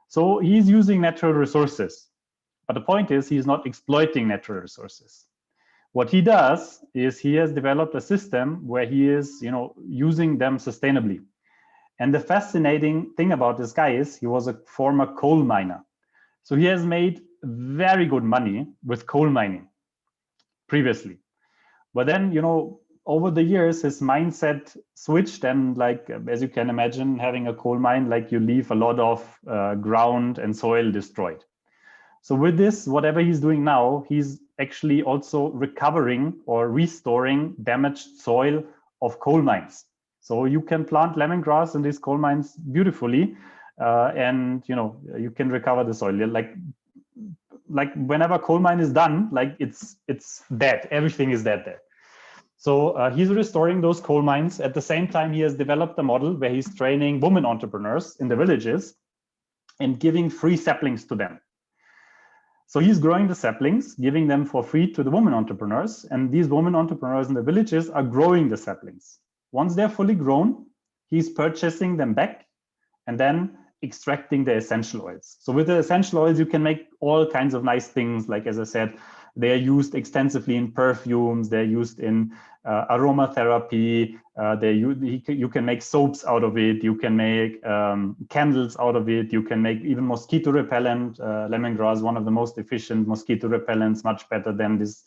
So he's using natural resources. But the point is he's not exploiting natural resources. What he does is he has developed a system where he is, using them sustainably. And the fascinating thing about this guy is he was a former coal miner. So he has made very good money with coal mining previously. But then, over the years, his mindset switched. And like, as you can imagine, having a coal mine, like you leave a lot of ground and soil destroyed. So with this, whatever he's doing now, he's actually also recovering or restoring damaged soil of coal mines. So you can plant lemongrass in these coal mines beautifully, and you can recover the soil. Like whenever coal mine is done, like it's dead. Everything is dead there. So he's restoring those coal mines. At the same time, he has developed a model where he's training women entrepreneurs in the villages and giving free saplings to them. So he's growing the saplings, giving them for free to the women entrepreneurs, and these women entrepreneurs in the villages are growing the saplings. Once they're fully grown, he's purchasing them back and then extracting the essential oils. So with the essential oils, you can make all kinds of nice things. Like, as I said, they are used extensively in perfumes. They're used in aromatherapy. You can make soaps out of it. You can make candles out of it. You can make even mosquito repellent. Lemongrass, one of the most efficient mosquito repellents, much better than these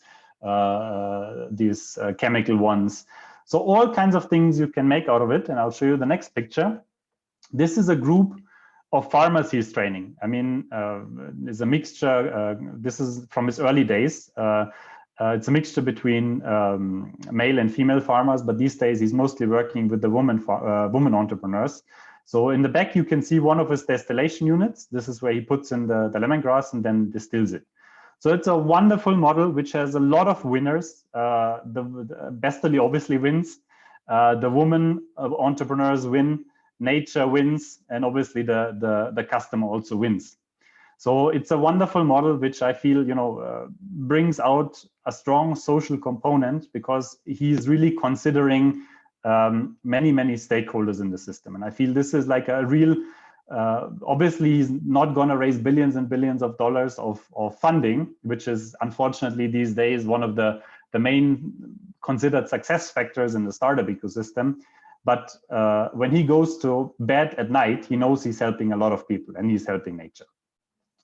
chemical ones. So all kinds of things you can make out of it. And I'll show you the next picture. This is a group of farmers he's training. I mean, it's a mixture. This is from his early days. It's a mixture between male and female farmers, but these days he's mostly working with the women entrepreneurs. So in the back, you can see one of his distillation units. This is where he puts in the lemongrass and then distills it. So it's a wonderful model, which has a lot of winners. The Bestali obviously wins. The women entrepreneurs win. Nature wins, and obviously the customer also wins. So it's a wonderful model, which I feel brings out a strong social component because he's really considering many stakeholders in the system. And I feel this is like a real. Obviously, he's not going to raise billions and billions of dollars of funding, which is unfortunately these days one of the main considered success factors in the startup ecosystem. But when he goes to bed at night, he knows he's helping a lot of people and he's helping nature.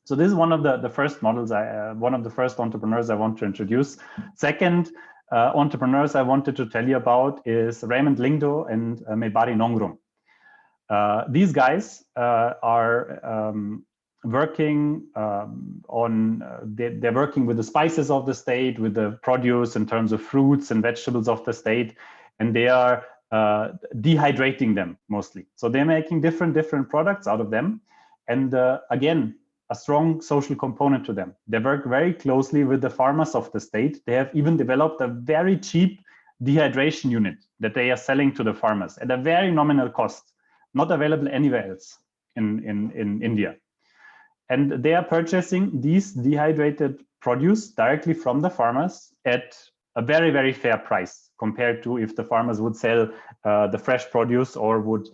So this is one of the first models, one of the first entrepreneurs I want to introduce. Second entrepreneurs I wanted to tell you about is Raymond Lingdo and Mebari Nongrum. These guys are working they're working with the spices of the state, with the produce in terms of fruits and vegetables of the state, and they are dehydrating them mostly. So they're making different products out of them. And again, a strong social component to them. They work very closely with the farmers of the state. They have even developed a very cheap dehydration unit that they are selling to the farmers at a very nominal cost, not available anywhere else in India. And they are purchasing these dehydrated produce directly from the farmers at a very fair price compared to if the farmers would sell the fresh produce or would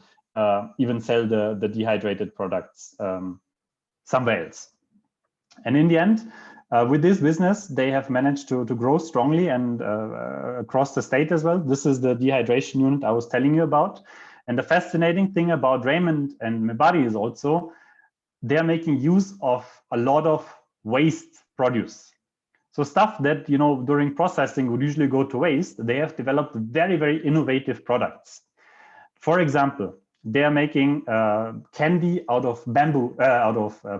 even sell the dehydrated products somewhere else. And in the end, with this business, they have managed to grow strongly and across the state as well. This is the dehydration unit I was telling you about. And the fascinating thing about Raymond and Mebari is also they're making use of a lot of waste produce. So stuff that, you know, during processing would usually go to waste, they have developed very innovative products. For example, they are making candy out of bamboo,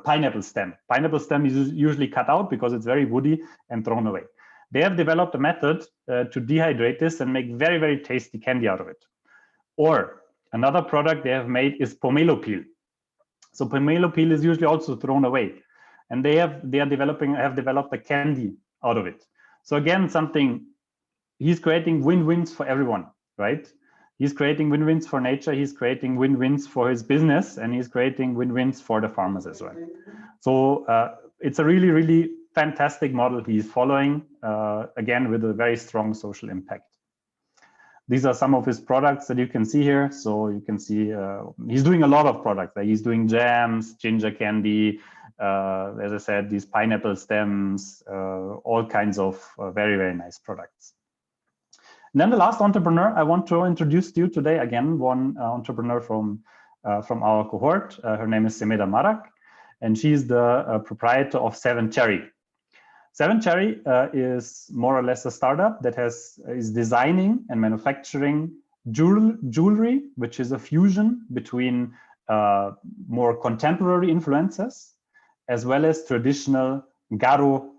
pineapple stem. Pineapple stem is usually cut out because it's very woody and thrown away. They have developed a method to dehydrate this and make very tasty candy out of it. Or another product they have made is pomelo peel. So pomelo peel is usually also thrown away, and they have developed a candy out of it. So again, something he's creating win-wins for everyone, right? He's creating win-wins for nature, he's creating win-wins for his business, and he's creating win-wins for the farmers as well. So it's a really fantastic model he's following, again, with a very strong social impact. These are some of his products that you can see here. So you can see he's doing a lot of products. Like he's doing jams, ginger candy, as I said, these pineapple stems, all kinds of very nice products. And then the last entrepreneur I want to introduce to you today, again, one entrepreneur from our cohort. Her name is Semeda Marak, and she's the proprietor of Seven Cherry. Seven Cherry is more or less a startup that is designing and manufacturing jewelry, which is a fusion between more contemporary influences as well as traditional Garo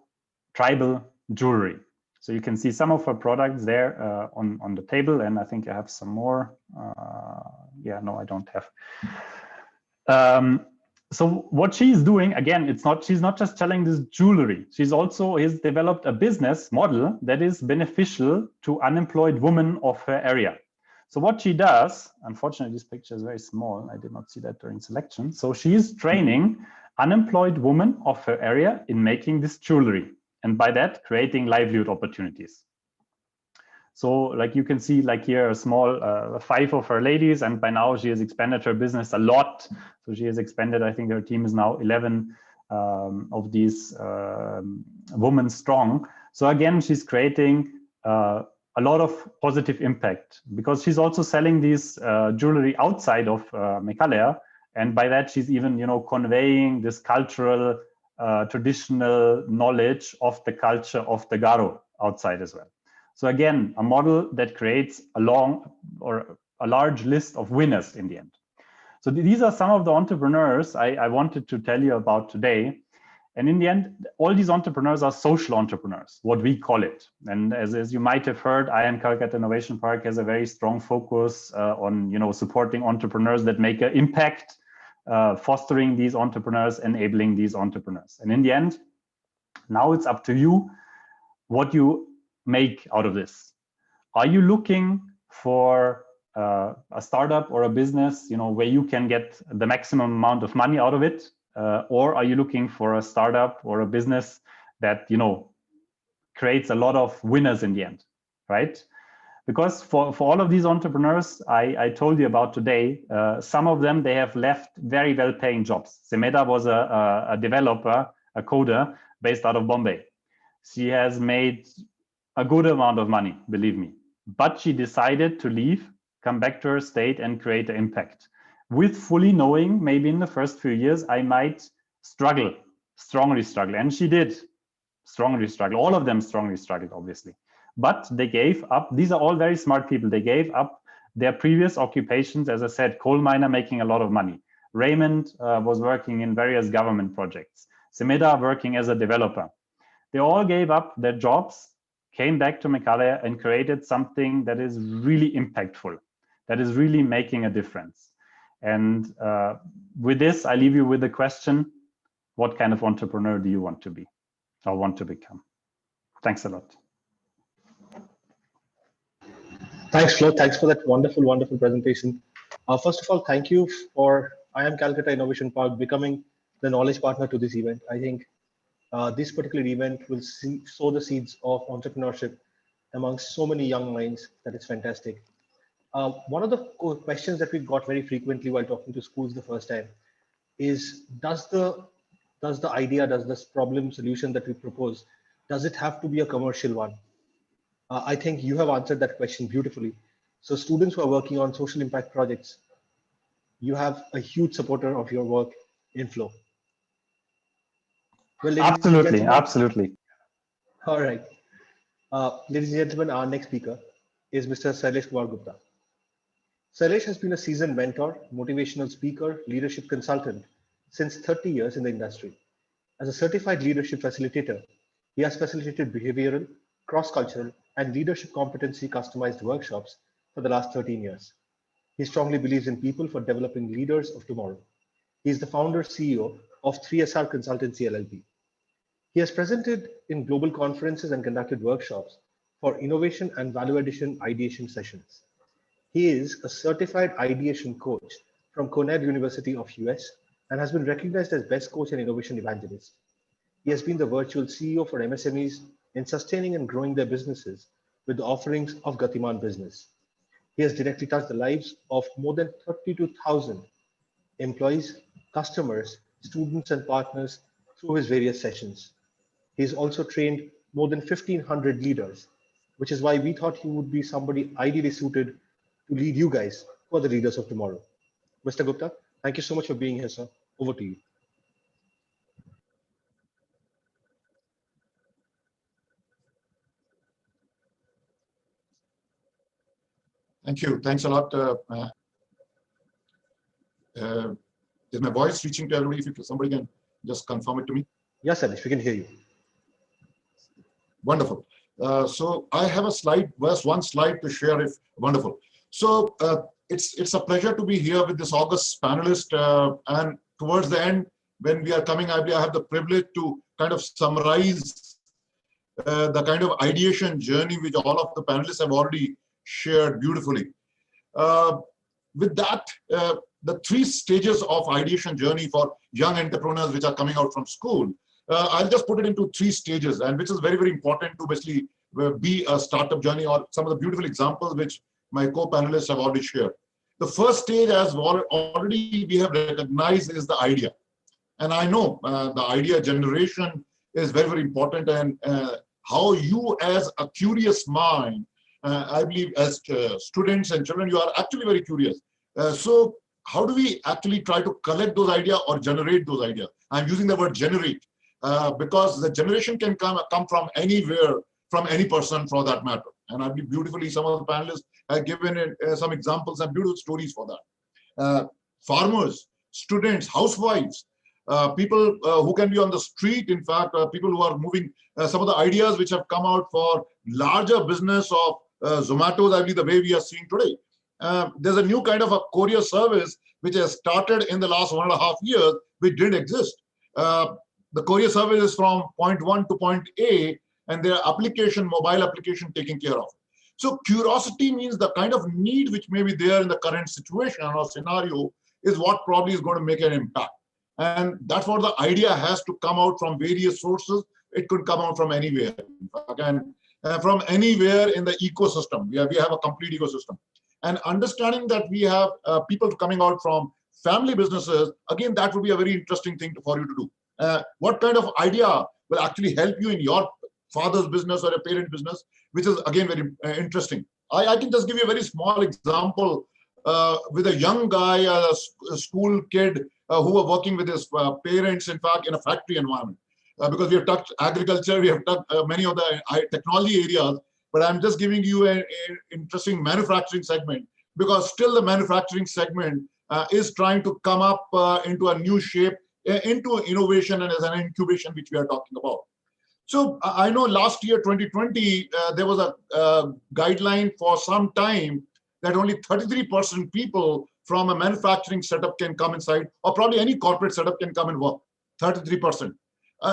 tribal jewelry. So you can see some of her products there on the table, and I think I have some more. Yeah, no, I don't have. So what she's doing, again, she's not just selling this jewelry. She's also has developed a business model that is beneficial to unemployed women of her area. So what she does, unfortunately, this picture is very small. I did not see that during selection. So she is training unemployed women of her area in making this jewelry, and by that, creating livelihood opportunities. So like you can see, like here, a small 5 of her ladies, and by now she has expanded her business a lot. So she has expanded, I think her team is now 11 of these women strong. So again, she's creating a lot of positive impact because she's also selling these jewelry outside of Meghalaya. And by that, she's even, you know, conveying this cultural, traditional knowledge of the culture of the Garo outside as well. So again, a model that creates a large list of winners in the end. So these are some of the entrepreneurs I wanted to tell you about today. And in the end, all these entrepreneurs are social entrepreneurs, what we call it. And as you might have heard, IIM Calcutta Innovation Park has a very strong focus on, you know, supporting entrepreneurs that make an impact, fostering these entrepreneurs, enabling these entrepreneurs. And in the end, now it's up to you what you make out of this. Are you looking for a startup or a business, you know, where you can get the maximum amount of money out of it? Or are you looking for a startup or a business that, you know, creates a lot of winners in the end, right? Because for all of these entrepreneurs I told you about today, some of them, they have left very well-paying jobs. Semeda was a developer, a coder based out of Bombay. She has made a good amount of money, believe me. But she decided to leave come back to her state and create an impact, with fully knowing maybe in the first few years I might struggle, strongly struggle. And she did strongly struggle. All of them strongly struggled, obviously. But they gave up. These are all very smart people. They gave up their previous occupations. As I said, coal miner making a lot of money. Raymond was working in various government projects. Semeda working as a developer. They all gave up their jobs, came back to Meghalaya and created something that is really impactful, that is really making a difference. And with this, I leave you with the question, what kind of entrepreneur do you want to be or want to become? Thanks a lot. Thanks, Flo. Thanks for that wonderful, wonderful presentation. First of all, thank you for IIM Calcutta Innovation Park becoming the knowledge partner to this event. I think this particular event will sow the seeds of entrepreneurship amongst so many young minds that is fantastic. One of the questions that we got very frequently while talking to schools the first time is, does the idea, does this problem solution that we propose, does it have to be a commercial one? I think you have answered that question beautifully. So students who are working on social impact projects, you have a huge supporter of your work in Flo. Well, absolutely. All right. Ladies and gentlemen, our next speaker is Mr. Seleshwar Gupta. Selesh has been a seasoned mentor, motivational speaker, leadership consultant since 30 years in the industry. As a certified leadership facilitator, he has facilitated behavioral, cross-cultural, and leadership competency customized workshops for the last 13 years. He strongly believes in people for developing leaders of tomorrow. He is the founder CEO of 3SR Consultancy LLP. He has presented in global conferences and conducted workshops for innovation and value addition ideation sessions. He is a certified ideation coach from Cornell University of US and has been recognized as best coach and innovation evangelist. He has been the virtual CEO for MSMEs in sustaining and growing their businesses with the offerings of Gatiman Business. He has directly touched the lives of more than 32,000 employees, customers, students, and partners through his various sessions. He's also trained more than 1,500 leaders, which is why we thought he would be somebody ideally suited to lead you guys who are the leaders of tomorrow. Mr. Gupta, thank you so much for being here, sir. Over to you. Thank you. Thanks a lot. Is my voice reaching to everybody? If somebody can just confirm it to me. Yes, Selesh, we can hear you. Wonderful. So I have a slide, one slide to share. If wonderful. So it's a pleasure to be here with this august panelist. And towards the end, when we are coming, I have the privilege to kind of summarize the kind of ideation journey which all of the panelists have already shared beautifully. With that, the 3 stages of ideation journey for young entrepreneurs which are coming out from school, I'll just put it into 3 stages, and which is very, very important to basically be a startup journey, or some of the beautiful examples which my co-panelists have already shared. The first stage, as already we have recognized, is the idea. And I know the idea generation is very, very important, and how you as a curious mind, I believe as students and children, you are actually very curious. So how do we actually try to collect those ideas or generate those ideas? I'm using the word generate because the generation can come from anywhere, from any person for that matter. And I believe beautifully some of the panelists have given some examples and beautiful stories for that. Farmers, students, housewives, people who can be on the street, in fact, people who are moving, some of the ideas which have come out for larger business of Zomato, I believe the way we are seeing today. There's a new kind of a courier service which has started in the last 1.5 years, which didn't exist. The courier service is from point 1 to point A, and their application, mobile application, taking care of. So curiosity means the kind of need which may be there in the current situation or scenario is what probably is going to make an impact. And that's what the idea has to come out from various sources. It could come out from anywhere. Again, from anywhere in the ecosystem. We have a complete ecosystem. And understanding that we have people coming out from family businesses, again, that would be a very interesting thing for you to do. What kind of idea will actually help you in your father's business or a parent business, which is again very interesting. I can just give you a very small example with a young guy, a school kid who were working with his parents, in fact, in a factory environment. Because we have touched agriculture, we have touched many of the technology areas, but I'm just giving you an interesting manufacturing segment, because still the manufacturing segment is trying to come up into a new shape, into innovation and as an incubation, which we are talking about. So I know last year, 2020, there was a guideline for some time that only 33% people from a manufacturing setup can come inside, or probably any corporate setup can come and work, 33%.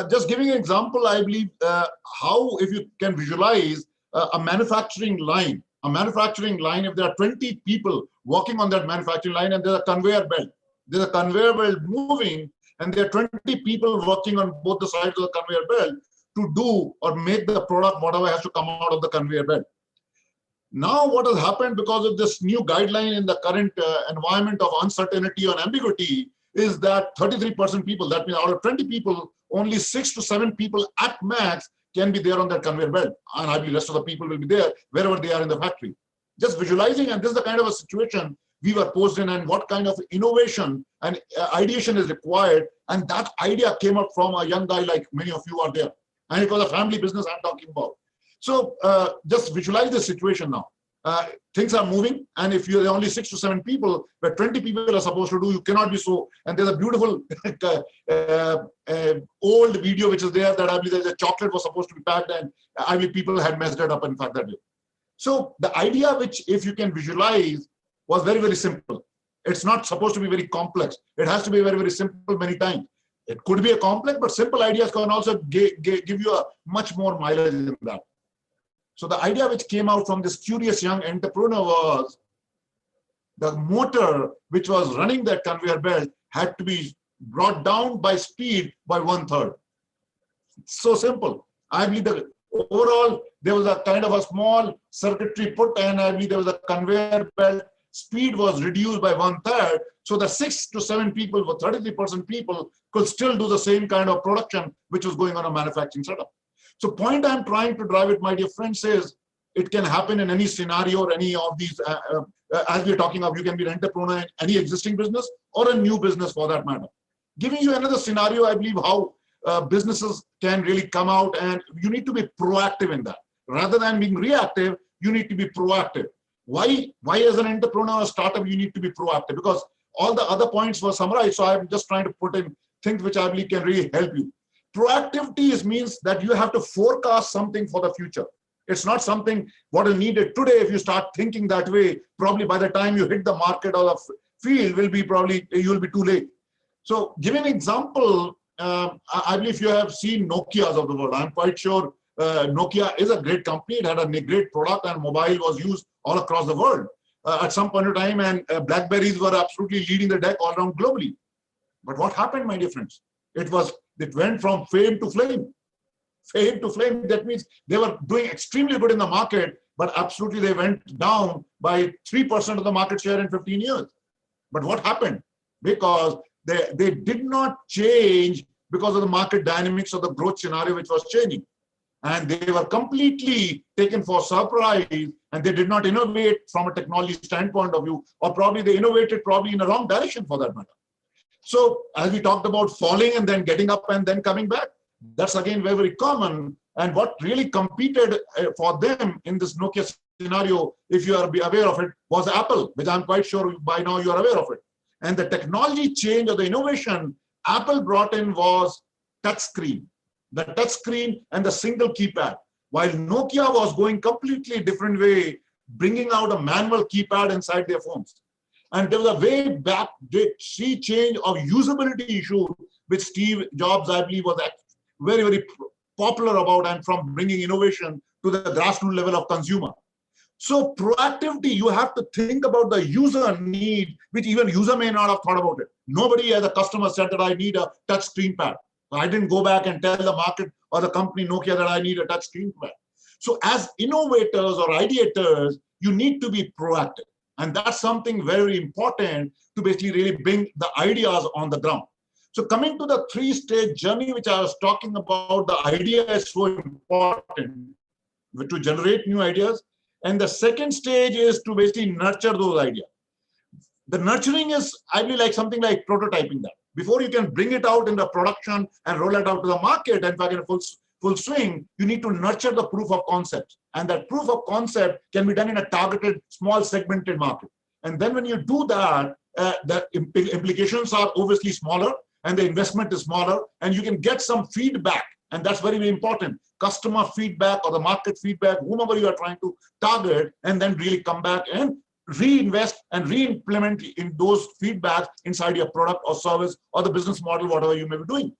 Just giving an example, I believe how, if you can visualize a manufacturing line, if there are 20 people working on that manufacturing line and there's a conveyor belt moving, and there are 20 people working on both the sides of the conveyor belt to do or make the product, whatever has to come out of the conveyor belt. Now, what has happened because of this new guideline in the current environment of uncertainty and ambiguity is that 33% people, that means out of 20 people, only 6 to 7 people at max can be there on that conveyor belt. And I believe the rest of the people will be there wherever they are in the factory. Just visualizing, and this is the kind of a situation we were posed in, and what kind of innovation and ideation is required. And that idea came up from a young guy like many of you are there. And it was a family business I'm talking about. So just visualize the situation now. Things are moving, and if you're only 6 to 7 people, where 20 people are supposed to do, you cannot be so. And there's a beautiful old video which is there that I believe the chocolate was supposed to be packed, and I believe people had messed it up, in fact, that way. So the idea, which if you can visualize, was very, very simple. It's not supposed to be very complex. It has to be very, very simple many times. It could be a complex, but simple ideas can also give you a much more mileage than that. So the idea which came out from this curious young entrepreneur was the motor which was running that conveyor belt had to be brought down by speed by 1/3. So simple. I believe that overall there was a kind of a small circuitry put, and I believe there was a conveyor belt. Speed was reduced by 1/3. So the 6 to 7 people, for 33% people, could still do the same kind of production which was going on a manufacturing setup. So point I'm trying to drive it, my dear friends, is it can happen in any scenario or any of these, as we're talking of, you can be an entrepreneur in any existing business or a new business for that matter. Giving you another scenario, I believe how businesses can really come out, and you need to be proactive in that. Rather than being reactive, you need to be proactive. Why as an entrepreneur or startup, you need to be proactive? Because all the other points were summarized, so I'm just trying to put in things which I believe can really help you. Proactivity means that you have to forecast something for the future. It's not something what is needed today. If you start thinking that way, probably by the time you hit the market or the field, you'll be too late. So giving an example, I believe you have seen Nokias of the world. I'm quite sure Nokia is a great company. It had a great product, and mobile was used all across the world at some point of time, and Blackberries were absolutely leading the deck all around globally. But what happened, my dear friends? It went from fame to flame. Fame to flame, that means they were doing extremely good in the market, but absolutely they went down by 3% of the market share in 15 years. But what happened? Because they did not change because of the market dynamics of the growth scenario which was changing. And they were completely taken for surprise, and they did not innovate from a technology standpoint of view, or probably they innovated in the wrong direction for that matter. So as we talked about falling and then getting up and then coming back, that's again very, very common. And what really competed for them in this Nokia scenario, if you are aware of it, was Apple, which I'm quite sure by now you are aware of it. And the technology change or the innovation Apple brought in was touchscreen. The touchscreen and the single keypad. While Nokia was going completely different way, bringing out a manual keypad inside their phones. And there was a way back sea change of usability issue, which Steve Jobs, I believe, was very, very popular about, and from bringing innovation to the grassroots level of consumer. So proactivity, you have to think about the user need, which even user may not have thought about it. Nobody as a customer said that I need a touch screen pad. I didn't go back and tell the market or the company Nokia that I need a touch screen pad. So as innovators or ideators, you need to be proactive. And that's something very important to basically really bring the ideas on the ground. So coming to the 3-stage journey, which I was talking about, the idea is so important to generate new ideas. And the second stage is to basically nurture those ideas. The nurturing is, I believe, like something like prototyping that. Before you can bring it out in the production and roll it out to the market, in fact, in a full swing, you need to nurture the proof of concept. And that proof of concept can be done in a targeted, small segmented market. And then when you do that, the implications are obviously smaller and the investment is smaller, and you can get some feedback. And that's very, very important. Customer feedback or the market feedback, whomever you are trying to target, and then really come back and reinvest and re-implement in those feedbacks inside your product or service or the business model, whatever you may be doing.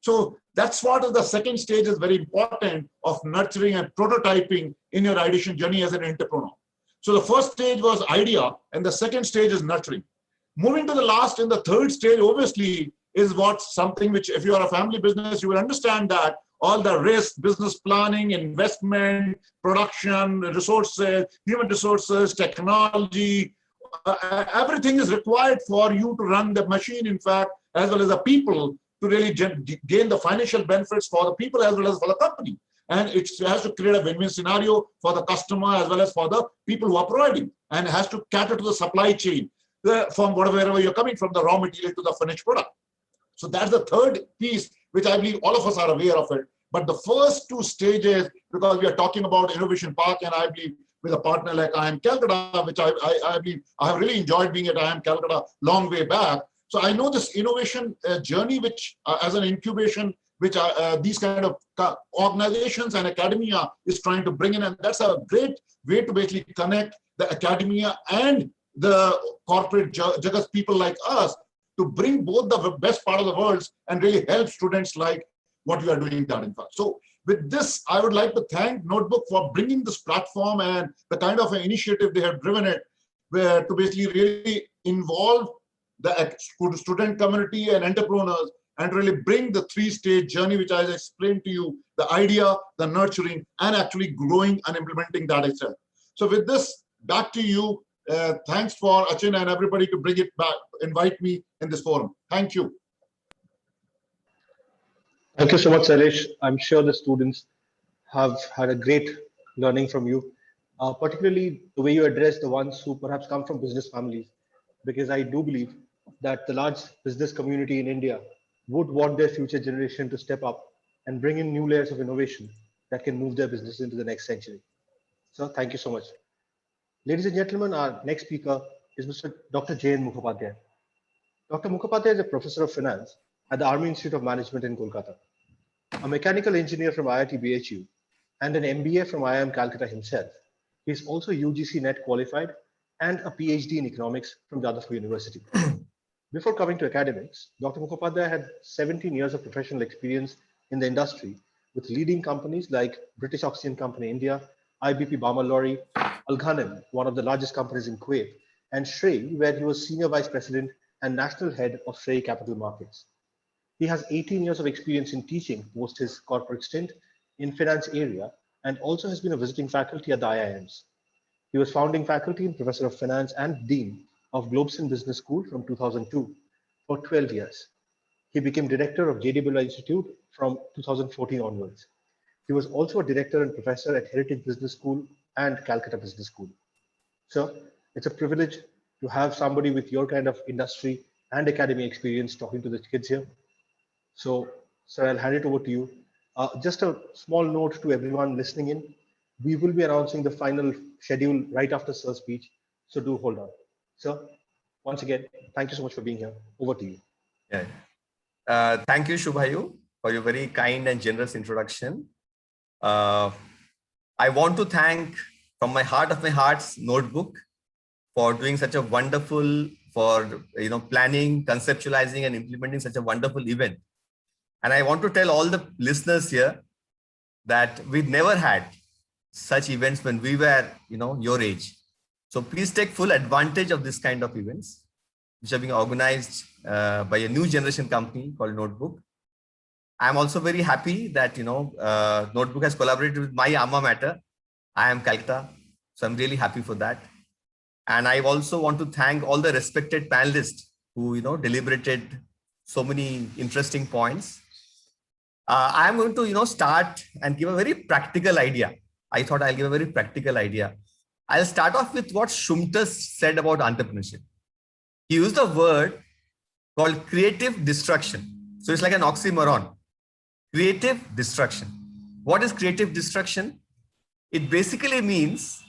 So that's what is the second stage is very important of nurturing and prototyping in your ideation journey as an entrepreneur. So the first stage was idea, and the second stage is nurturing. Moving to the last and the third stage, obviously, is what something which, if you are a family business, you will understand that all the risk, business planning, investment, production, resources, human resources, technology, everything is required for you to run the machine, in fact, as well as the people to really gain the financial benefits for the people as well as for the company. And it has to create a win-win scenario for the customer as well as for the people who are providing, and it has to cater to the supply chain from wherever you're coming from, the raw material to the finished product. So that's the third piece, which I believe all of us are aware of it. But the first two stages, because we are talking about Innovation Park, and I believe with a partner like IIM Calcutta, which I believe I have really enjoyed being at IIM Calcutta long way back. So I know this innovation journey, which as an incubation, which these kind of organizations and academia is trying to bring in. And that's a great way to basically connect the academia and the corporate jagat people like us to bring both the best part of the world and really help students like what we are doing that in fact. So with this, I would like to thank Notebook for bringing this platform and the kind of an initiative they have driven it, where to basically really involve the student community and entrepreneurs and really bring the three-stage journey, which I explained to you, the idea, the nurturing, and actually growing and implementing that itself. So with this, back to you. Thanks for Achin and everybody to bring it back, invite me in this forum. Thank you. Thank you so much, Salesh. I'm sure the students have had a great learning from you, particularly the way you address the ones who perhaps come from business families, because I do believe that the large business community in India would want their future generation to step up and bring in new layers of innovation that can move their business into the next century. So thank you so much. Ladies and gentlemen, our next speaker is Mr. Dr. J.N. Mukhopadhyay. Dr. Mukhopadhyay is a professor of finance at the Army Institute of Management in Kolkata, a mechanical engineer from IIT BHU, and an MBA from IIM Calcutta himself. He is also UGC NET qualified and a PhD in economics from Jadavpur University. Before coming to academics, Dr. Mukhopadhyay had 17 years of professional experience in the industry with leading companies like British Oxygen Company India, IBP Barma Lorry, Al Ghanem, one of the largest companies in Kuwait, and Shrey, where he was Senior Vice President and National Head of Shrey Capital Markets. He has 18 years of experience in teaching post his corporate stint in finance area, and also has been a visiting faculty at the IIMs. He was founding faculty and professor of finance and dean of Globson Business School from 2002 for 12 years. He became director of JWI Institute from 2014 onwards. He was also a director and professor at Heritage Business School and Calcutta Business School. So it's a privilege to have somebody with your kind of industry and academy experience talking to the kids here. So, sir, I'll hand it over to you. Just a small note to everyone listening in. We will be announcing the final schedule right after sir's speech. So do hold on. Sir, once again, thank you so much for being here. Over to you. Yeah. Thank you, Shubhayu, for your very kind and generous introduction. I want to thank from my heart of my hearts Notebook for doing such a wonderful, planning, conceptualizing and implementing such a wonderful event. And I want to tell all the listeners here that we never had such events when we were, your age. So please take full advantage of this kind of events, which are being organized by a new generation company called Notebook. I'm also very happy that, Notebook has collaborated with my alma mater, IIM Calcutta. So I'm really happy for that. And I also want to thank all the respected panelists who, deliberated so many interesting points. I am going to, start and give a very practical idea. I thought I'll give a very practical idea I'll start off with what Shumta said about entrepreneurship. He used a word called creative destruction. So it's like an oxymoron. Creative destruction. What is creative destruction? It basically means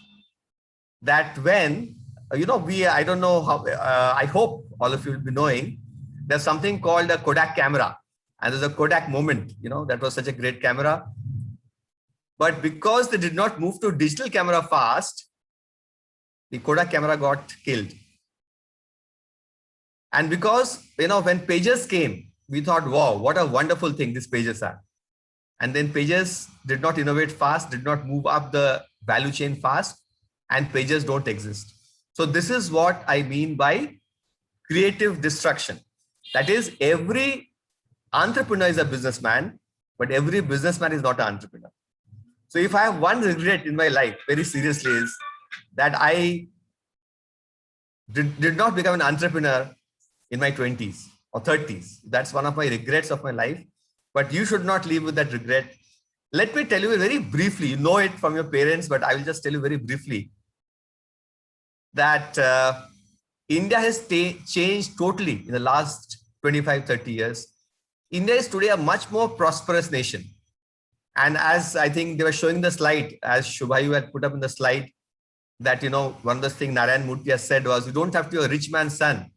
that when, I don't know how, I hope all of you will be knowing, there's something called a Kodak camera. And there's a Kodak moment, that was such a great camera. But because they did not move to digital camera fast, the Kodak camera got killed. And because, when pages came, we thought, wow, what a wonderful thing these pages are. And then pages did not innovate fast, did not move up the value chain fast, and pages don't exist. So this is what I mean by creative destruction. That is, every entrepreneur is a businessman, but every businessman is not an entrepreneur. So if I have one regret in my life, very seriously, is that I did not become an entrepreneur in my 20s or 30s. That's one of my regrets of my life. But you should not live with that regret. Let me tell you very briefly, you know it from your parents, but I will just tell you very briefly that India has changed totally in the last 25, 30 years. India is today a much more prosperous nation. And as I think they were showing the slide, as Shubhayu had put up in the slide, that, one of the things Narayan Murthy has said was, you don't have to be a rich man's son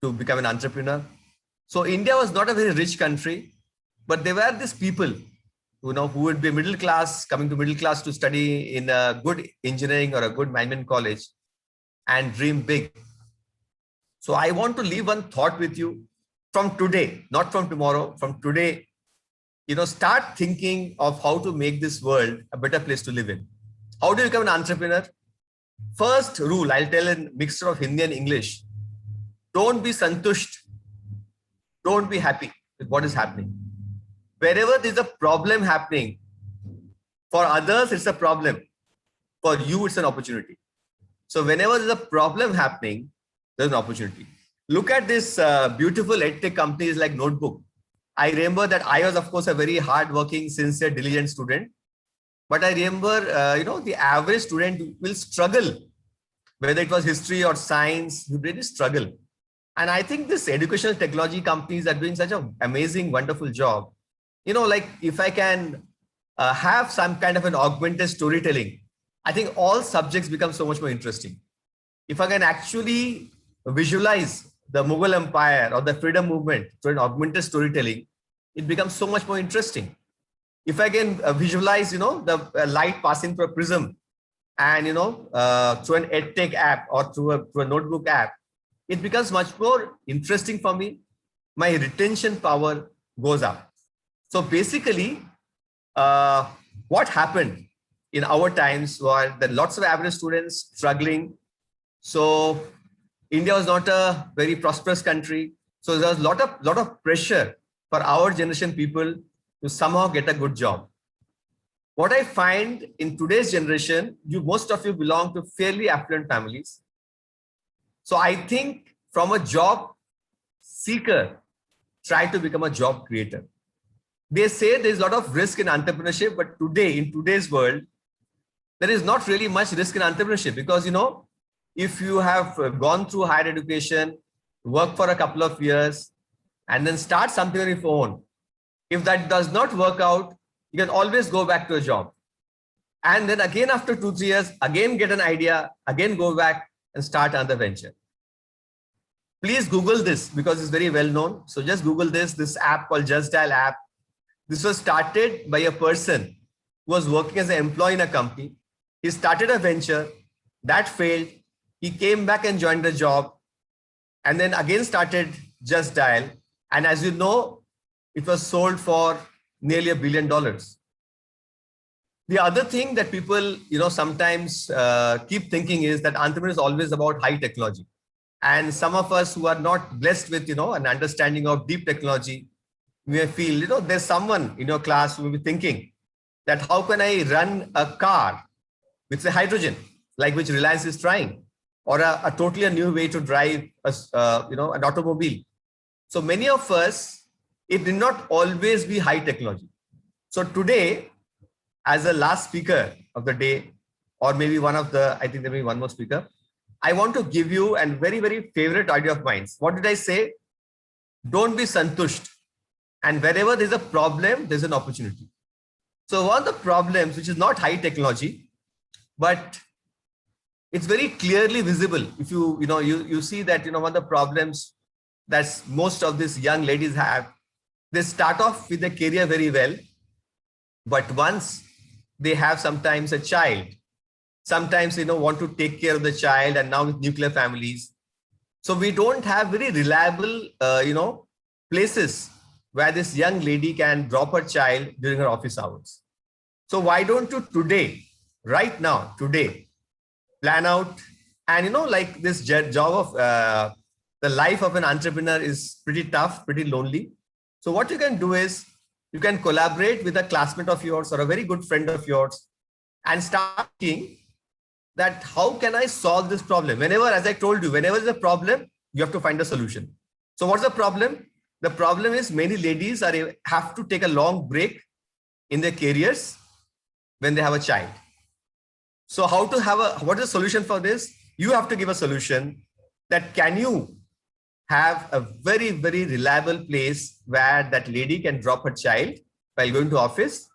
to become an entrepreneur. So India was not a very rich country, but there were these people, who would be middle class, coming to middle class to study in a good engineering or a good management college and dream big. So I want to leave one thought with you from today, not from tomorrow, from today. Start thinking of how to make this world a better place to live in. How do you become an entrepreneur? First rule, I'll tell in mixture of Hindi and English. Don't be santusht. Don't be happy with what is happening. Wherever there's a problem happening, for others, it's a problem. For you, it's an opportunity. So whenever there's a problem happening, there's an opportunity. Look at this beautiful edtech companies like Notebook. I remember that I was, of course, a very hardworking, sincere, diligent student. But I remember, the average student will struggle, whether it was history or science, you really struggle. And I think this educational technology companies are doing such an amazing, wonderful job. Like if I can have some kind of an augmented storytelling, I think all subjects become so much more interesting. If I can actually visualize the Mughal Empire or the freedom movement through an augmented storytelling, it becomes so much more interesting. If I can visualize, the light passing through a prism and, through an EdTech app or through a notebook app, it becomes much more interesting for me. My retention power goes up. So basically, what happened in our times were that lots of average students struggling. So India was not a very prosperous country. So there was a lot of pressure for our generation people to somehow get a good job. What I find in today's generation, most of you belong to fairly affluent families. So I think from a job seeker, try to become a job creator. They say there's a lot of risk in entrepreneurship, but today, in today's world, there is not really much risk in entrepreneurship because, if you have gone through higher education, work for a couple of years, and then start something on your own, if that does not work out, you can always go back to a job. And then again, after 2-3 years, again get an idea, again go back and start another venture. Please Google this because it's very well known. So just Google this app called Just Dial app. This was started by a person who was working as an employee in a company. He started a venture that failed. He came back and joined the job and then again started Just Dial. And as you know, it was sold for nearly $1 billion. The other thing that people, sometimes keep thinking is that entrepreneurship is always about high technology. And some of us who are not blessed with, an understanding of deep technology, we may feel, there's someone in your class who will be thinking that how can I run a car with say hydrogen, like which Reliance is trying, or a totally new way to drive an automobile. So many of us, it did not always be high technology. So today, as a last speaker of the day, or maybe one of the, I think there may be one more speaker. I want to give you a very, very favorite idea of mine. What did I say? Don't be santusht. And wherever there's a problem, there's an opportunity. So one of the problems, which is not high technology, but it's very clearly visible. If you see that, one of the problems that most of these young ladies have, they start off with their career very well, but once they have sometimes a child, sometimes want to take care of the child, and now with nuclear families. So we don't have very reliable, places where this young lady can drop her child during her office hours. So why don't you today, right now, today, plan out, and like this job of the life of an entrepreneur is pretty tough, pretty lonely. So what you can do is you can collaborate with a classmate of yours or a very good friend of yours and start thinking that how can I solve this problem? Whenever, as I told you, whenever there's a problem, you have to find a solution. So what's the problem? The problem is many ladies have to take a long break in their careers when they have a child. So what is the solution for this? You have to give a solution that can you have a very, very reliable place where that lady can drop her child while going to office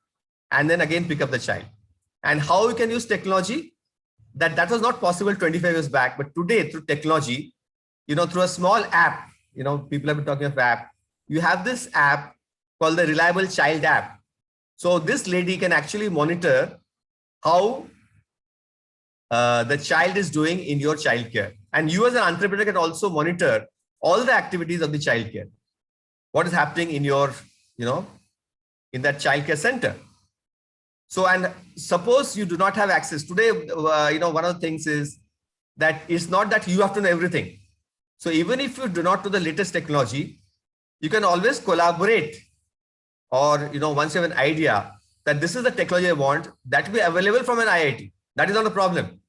and then again pick up the child. And how you can use technology? That was not possible 25 years back, but today through technology, through a small app, people have been talking of app. You have this app called the Reliable Child app. So this lady can actually monitor how the child is doing in your childcare. And you as an entrepreneur can also monitor all the activities of the childcare. What is happening in your, in that childcare center. So, and suppose you do not have access today, one of the things is that it's not that you have to know everything. So even if you do not know the latest technology, you can always collaborate, or, once you have an idea that this is the technology I want, that will be available from an IIT. That is not a problem.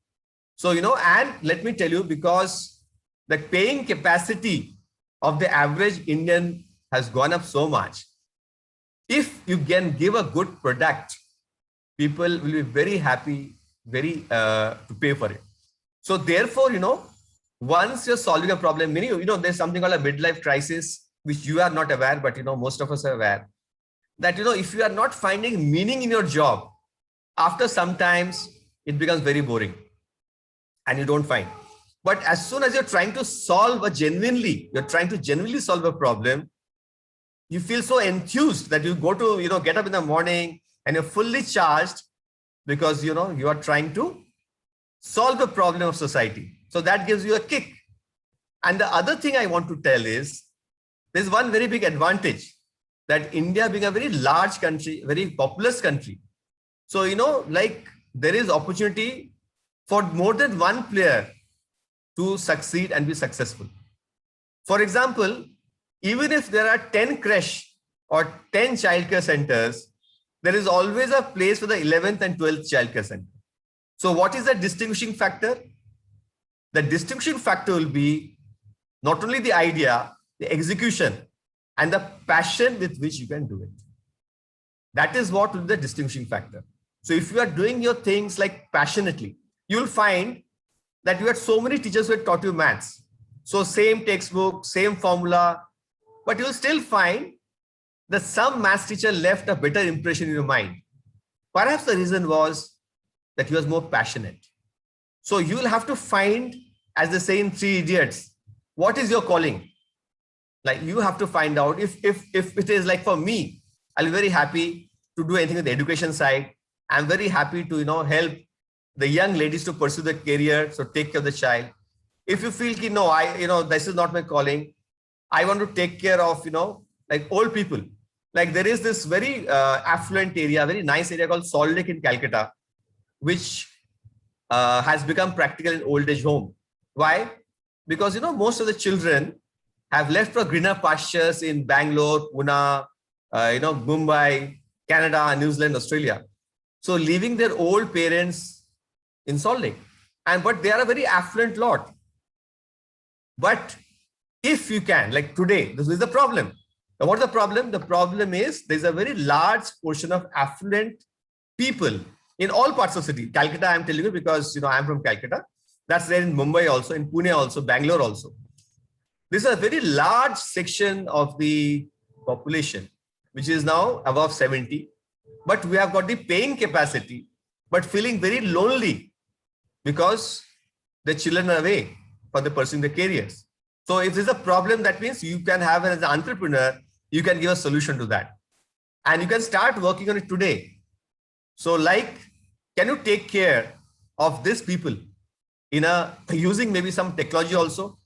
So, and let me tell you, because the paying capacity of the average Indian has gone up so much. If you can give a good product, people will be very happy, to pay for it. So therefore, once you're solving a problem, there's something called a midlife crisis, which you are not aware, but most of us are aware that, if you are not finding meaning in your job, after sometimes it becomes very boring and you don't find. But as soon as you're trying to genuinely solve a problem, you feel so enthused that you go to, get up in the morning and you're fully charged because, you are trying to solve the problem of society. So that gives you a kick. And the other thing I want to tell is, there's one very big advantage that India being a very large country, very populous country. So, like there is opportunity for more than one player to succeed and be successful. For example, even if there are 10 creche or 10 childcare centers, there is always a place for the 11th and 12th childcare center. So what is the distinguishing factor? The distinguishing factor will be not only the idea, the execution, and the passion with which you can do it. That is what will be the distinguishing factor. So if you are doing your things like passionately, you will find that you had so many teachers who had taught you maths. So same textbook, same formula, but you will still find that some maths teacher left a better impression in your mind. Perhaps the reason was that he was more passionate. So you will have to find, as they say in Three Idiots, what is your calling? Like you have to find out. If it is like for me, I'll be very happy to do anything with the education side. I'm very happy to help the young ladies to pursue their career, so take care of the child. If you feel this is not my calling, I want to take care of like old people. Like there is this very affluent area, very nice area called Salt Lake in Calcutta, which has become practical in old age home. Why? Because most of the children have left for greener pastures in Bangalore, Pune, Mumbai, Canada, New Zealand, Australia. So leaving their old parents in Salt Lake, but they are a very affluent lot. But if you can, like today, this is the problem. Now, what's the problem? The problem is there's a very large portion of affluent people in all parts of the city. Calcutta, I'm telling you, because I'm from Calcutta. That's there in Mumbai also, in Pune also, Bangalore also. This is a very large section of the population, which is now above 70. But we have got the paying capacity, but feeling very lonely because the children are away for the pursuing the careers. So if there's a problem, that means you can have, as an entrepreneur, you can give a solution to that. And you can start working on it today. So can you take care of these people using maybe some technology also?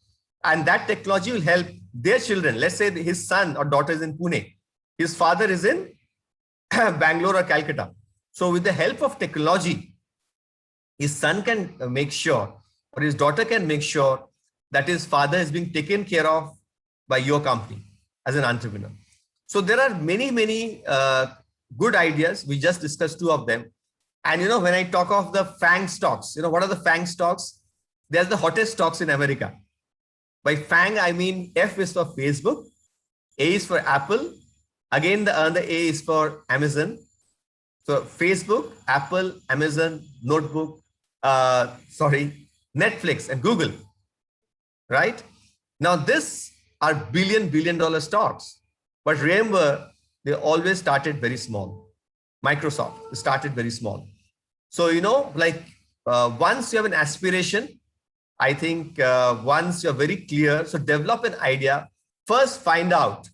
And that technology will help their children. Let's say his son or daughter is in Pune. His father is in Bangalore or Calcutta. So with the help of technology, his son can make sure, or his daughter can make sure, that his father is being taken care of by your company as an entrepreneur. So there are many, many good ideas. We just discussed 2 of them. And when I talk of the Fang Stocks, what are the Fang Stocks? They're the hottest stocks in America. By Fang, I mean F is for Facebook, A is for Apple. Again, the A is for Amazon. So Facebook, Apple, Amazon, Netflix and Google, right? Now, these are billion dollar stocks. But remember, they always started very small. Microsoft started very small. So, once you have an aspiration, I think once you're very clear, so develop an idea. First, find out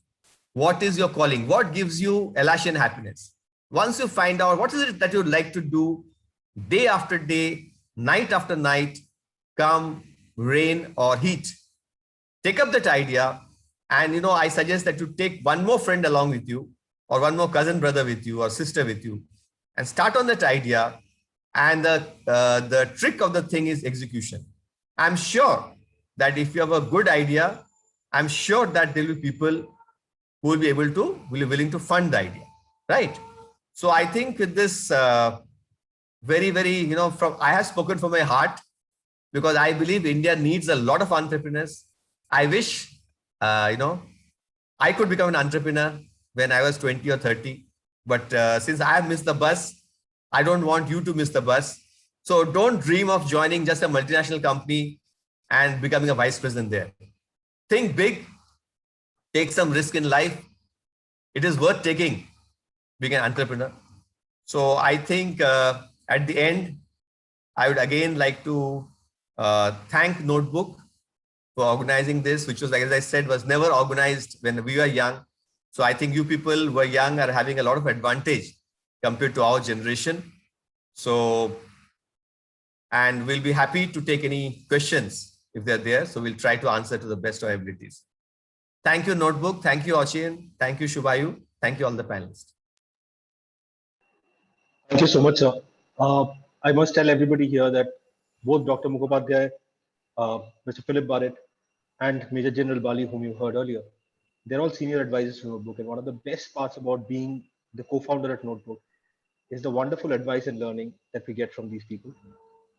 what is your calling, what gives you elation happiness. Once you find out what is it that you would like to do day after day, night after night, come rain or heat, take up that idea. And, I suggest that you take one more friend along with you, or one more cousin brother with you, or sister with you, and start on that idea. And the trick of the thing is execution. I'm sure that if you have a good idea, I'm sure that there will be people who will be willing to fund the idea, right? So I think with this very, very, I have spoken from my heart, because I believe India needs a lot of entrepreneurs. I wish, I could become an entrepreneur when I was 20 or 30. But since I have missed the bus, I don't want you to miss the bus. So don't dream of joining just a multinational company and becoming a vice president there. Think big, take some risk in life. It is worth taking being an entrepreneur. So I think at the end, I would again like to thank Notebook for organizing this, which was, like as I said, was never organized when we were young. So I think you people who are young are having a lot of advantage compared to our generation. So, and we'll be happy to take any questions if they're there. So we'll try to answer to the best of our abilities. Thank you, Notebook. Thank you, Achin. Thank you, Shubhayu. Thank you, all the panelists. Thank you so much, sir. I must tell everybody here that both Dr. Mukhopadhyay, Mr. Philip Barrett, and Major General Bali, whom you heard earlier, they're all senior advisors to Notebook. And one of the best parts about being the co-founder at Notebook is the wonderful advice and learning that we get from these people.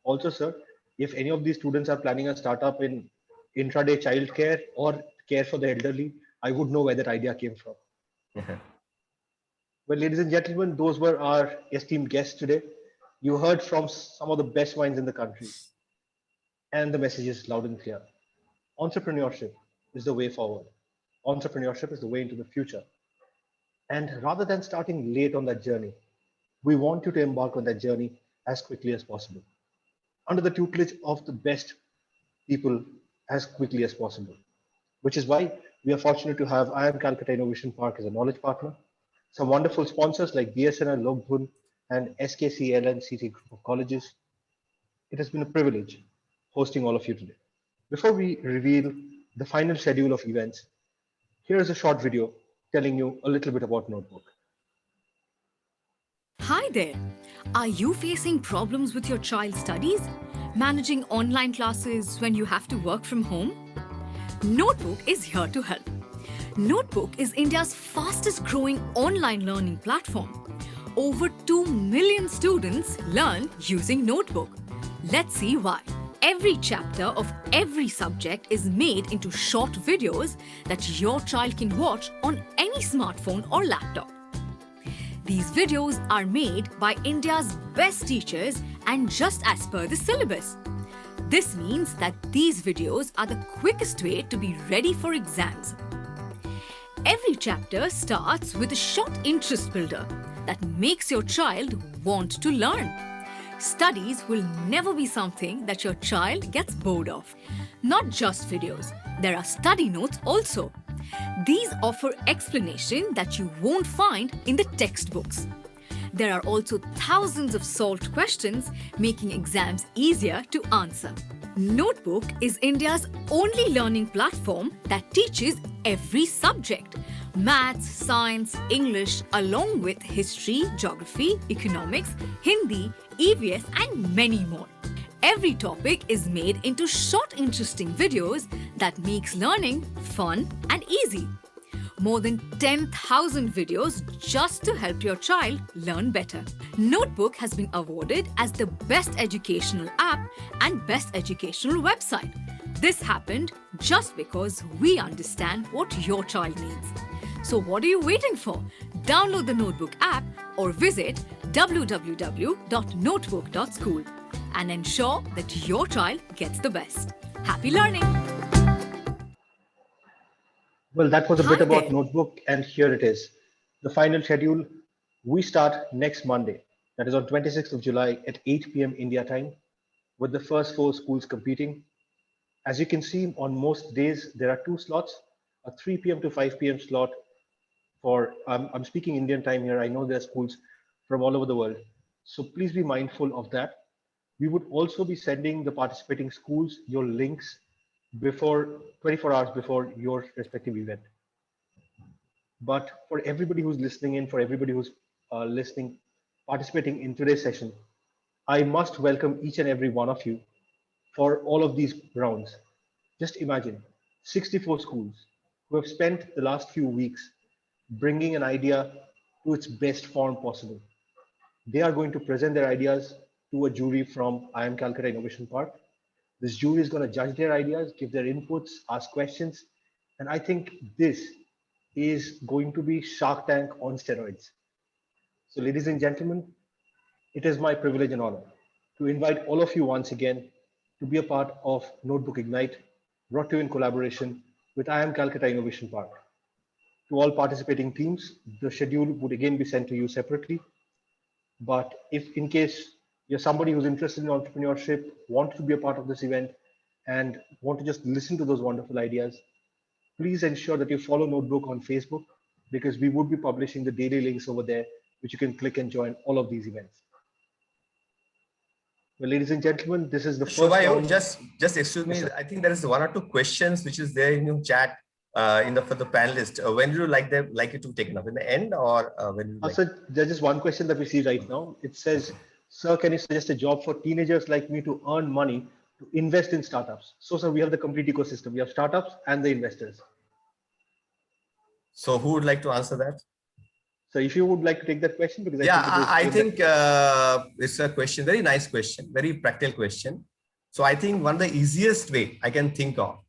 Also, sir, if any of these students are planning a startup in intraday childcare or care for the elderly, I would know where that idea came from. Well, ladies and gentlemen, those were our esteemed guests today. You heard from some of the best minds in the country, and the message is loud and clear. Entrepreneurship is the way forward. Entrepreneurship is the way into the future. And rather than starting late on that journey, we want you to embark on that journey as quickly as possible, under the tutelage of the best people as quickly as possible, which is why we are fortunate to have IIM Calcutta Innovation Park as a knowledge partner, some wonderful sponsors like BSNL, Logbhun, and SKCLNCT Group of Colleges. It has been a privilege hosting all of you today. Before we reveal the final schedule of events, here is a short video telling you a little bit about Notebook. Hi there. Are you facing problems with your child's studies? Managing online classes when you have to work from home? Notebook is here to help. Notebook is India's fastest growing online learning platform. Over 2 million students learn using Notebook. Let's see why. Every chapter of every subject is made into short videos that your child can watch on any smartphone or laptop. These videos are made by India's best teachers and just as per the syllabus. This means that these videos are the quickest way to be ready for exams. Every chapter starts with a short interest builder that makes your child want to learn. Studies will never be something that your child gets bored of. Not just videos, there are study notes also. These offer explanation that you won't find in the textbooks. There are also thousands of solved questions, making exams easier to answer. Notebook is India's only learning platform that teaches every subject: maths, science, English, along with history, geography, economics, Hindi, EVS, and many more. Every topic is made into short, interesting videos that makes learning fun and easy. More than 10,000 videos just to help your child learn better. Notebook has been awarded as the best educational app and best educational website. This happened just because we understand what your child needs. So what are you waiting for? Download the Notebook app or visit www.notebook.school and ensure that your child gets the best. Happy learning! Well, that was a bit Hi about there. Notebook, and here it is. The final schedule. We start next Monday, that is on 26th of July at 8 p.m. India time, with the first 4 schools competing. As you can see, on most days, there are 2 slots, a 3 p.m. to 5 p.m. slot for, I'm speaking Indian time here. I know there are schools from all over the world. So please be mindful of that. We would also be sending the participating schools your links before 24 hours before your respective event. But for everybody who's listening in, for everybody who's participating in today's session, I must welcome each and every one of you for all of these rounds. Just imagine 64 schools who have spent the last few weeks bringing an idea to its best form possible. They are going to present their ideas to a jury from IIM Calcutta Innovation Park. This jury is going to judge their ideas, give their inputs, ask questions. And I think this is going to be Shark Tank on steroids. So ladies and gentlemen, it is my privilege and honor to invite all of you once again to be a part of Notebook Ignite, brought to you in collaboration with IIM Calcutta Innovation Park. To all participating teams, the schedule would again be sent to you separately. But if in case you're somebody who's interested in entrepreneurship, want to be a part of this event, and want to just listen to those wonderful ideas, please ensure that you follow Notebook on Facebook, because we would be publishing the daily links over there, which you can click and join all of these events. Well, ladies and gentlemen, this is the first round. Just excuse me. I think there is 1 or 2 questions which is there in your chat for the panelists. When do you like it to take it up, in the end, or when you like? So there's just one question that we see right now. It says, sir, can you suggest a job for teenagers like me to earn money to invest in startups? So, sir, we have the complete ecosystem. We have startups and the investors. So who would like to answer that? So if you would like to take that question, because I think it's a question, very nice question, very practical question. So I think one of the easiest way I can think of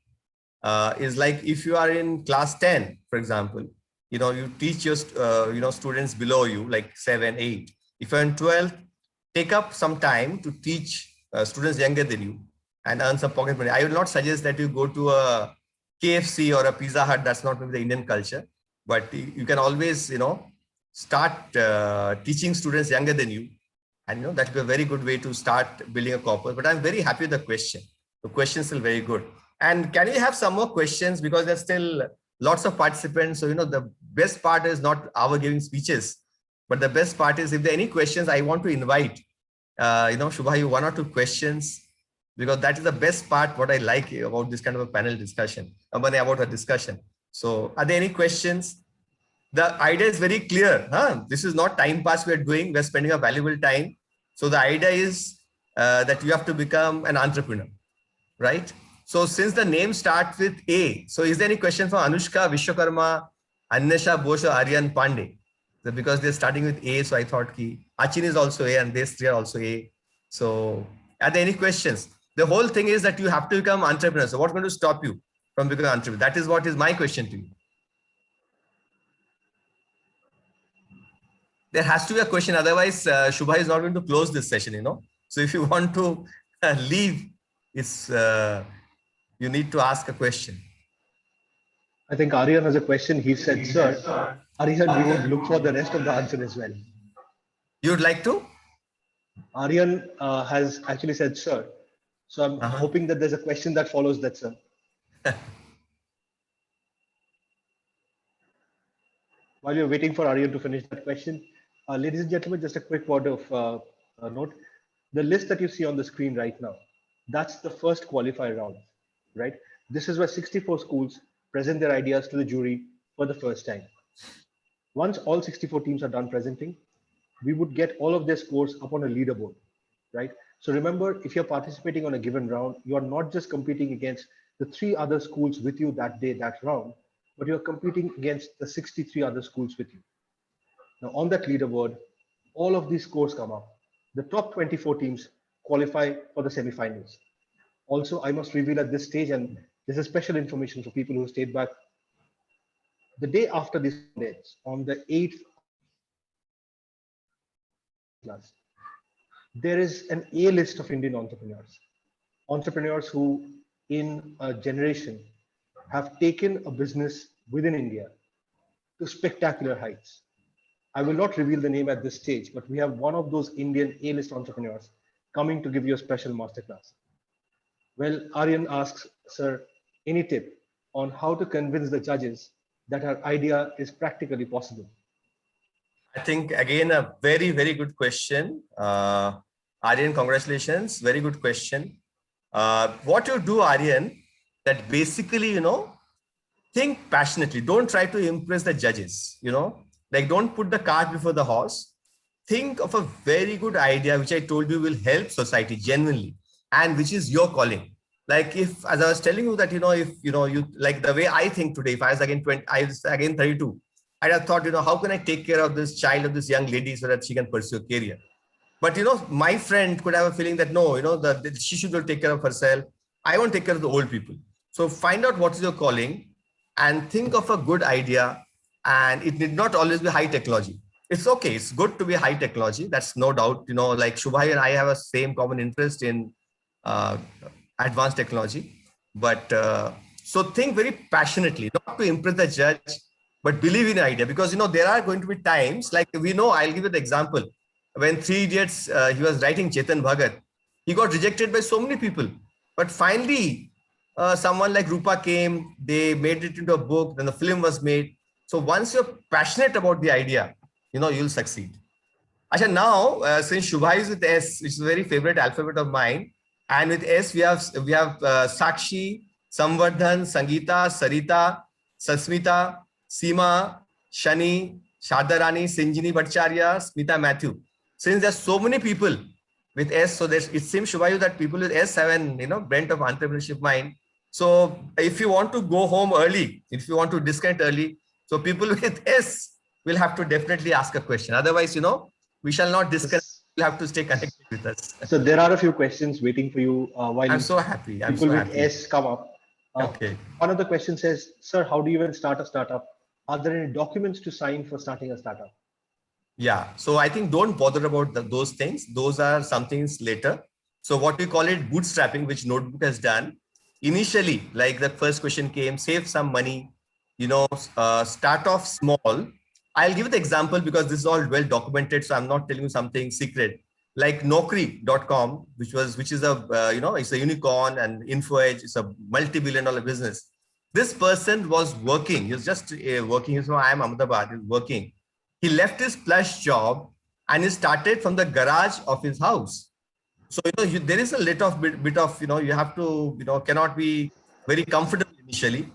is like if you are in class 10, for example, you teach your students below you, like 7, 8. If you're in 12th, take up some time to teach students younger than you and earn some pocket money. I will not suggest that you go to a KFC or a Pizza Hut. That's not maybe the Indian culture, but you can always, start teaching students younger than you. And, that will be a very good way to start building a corpus. But I'm very happy with the question. The question is still very good. And can we have some more questions? Because there's still lots of participants. So, the best part is not our giving speeches, but the best part is if there are any questions, I want to invite, Shubha, you 1 or 2 questions, because that is the best part, what I like about this kind of a panel discussion, about a discussion. So are there any questions? The idea is very clear. This is not time pass we're doing. We're spending a valuable time. So the idea is that you have to become an entrepreneur, right? So since the name starts with A, so is there any question for Anushka, Vishwakarma, Anyasha, Bose, Aryan, Pandey? So because they're starting with A, so I thought Achin is also A and these 3 are also A. So are there any questions? The whole thing is that you have to become entrepreneur. So what's going to stop you from becoming an entrepreneur? That is what is my question to you. There has to be a question. Otherwise, Shubha is not going to close this session, you know. So if you want to leave, it's you need to ask a question. I think Aryan has a question. He said, sir, Aryan, we would look for the rest of the answer as well. You'd like to? Aryan has actually said, sir. So I'm hoping that there's a question that follows that, sir. While you're waiting for Aryan to finish that question, ladies and gentlemen, just a quick word of note. The list that you see on the screen right now, that's the first qualifier round, right? This is where 64 schools present their ideas to the jury for the first time. Once all 64 teams are done presenting, we would get all of their scores up on a leaderboard, right? So remember, if you're participating on a given round, you are not just competing against the 3 other schools with you that day, that round, but you're competing against the 63 other schools with you. Now on that leaderboard, all of these scores come up. The top 24 teams qualify for the semifinals. Also, I must reveal at this stage, and this is special information for people who stayed back. The day after this ends, on the 8th class, there is an A list of Indian entrepreneurs who in a generation have taken a business within India to spectacular heights. I will not reveal the name at this stage, but we have one of those Indian A-list entrepreneurs coming to give you a special masterclass. Well, Aryan asks, sir, any tip on how to convince the judges that our idea is practically possible? I think, again, a very, very good question. Aryan, congratulations. Very good question. What you do, Aryan, that basically, you know, think passionately. Don't try to impress the judges, you know, like don't put the cart before the horse. Think of a very good idea, which I told you will help society genuinely, and which is your calling. Like if, as I was telling you that, you know, if, you know, you like the way I think today, if I was again 20, I was again 32, I'd have thought, you know, how can I take care of this child, of this young lady so that she can pursue a career? But, you know, my friend could have a feeling that, no, you know, that she should take care of herself. I won't take care of the old people. So find out what is your calling and think of a good idea. And it need not always be high technology. It's okay. It's good to be high technology. That's no doubt. You know, like Shubhai and I have a same common interest in advanced technology. But so think very passionately, not to impress the judge, but believe in the idea. Because, you know, there are going to be times, like we know, I'll give you the example. When 3 Idiots, he was writing Chetan Bhagat, he got rejected by so many people. But finally, someone like Rupa came, they made it into a book, then the film was made. So once you're passionate about the idea, you know, you'll succeed. Asha, now, since Shubha is with S, which is a very favorite alphabet of mine, and with S, we have Sakshi, Samvardhan, Sangeeta, Sarita, Sasmita, Seema, Shani, Shardarani, Sinjini Bhattacharya, Smita Matthew. Since there's so many people with S, so it seems, Shubhayu, that people with S have an, you know, bent of entrepreneurship mind. So if you want to go home early, if you want to disconnect early, so people with S will have to definitely ask a question. Otherwise, you know, we shall not disconnect. You'll have to stay connected with us. So there are a few questions waiting for you while I'm so happy. people with S come up. Okay. One of the questions says, sir, how do you even start a startup? Are there any documents to sign for starting a startup? Yeah. So I think don't bother about those things. Those are some things later. So what we call it bootstrapping, which Notebook has done. Initially, like the first question came, save some money, you know, start off small. I'll give you the example because this is all well documented. So I'm not telling you something secret. Like Naukri.com, which is a, you know, it's a unicorn, and InfoEdge is a multi-billion-dollar business. This person was working. He was just working. He's from IIM Ahmedabad. He's working. He left his plush job and he started from the garage of his house. So, you know, there is a little bit of, you know, you have to, you know, cannot be very comfortable initially.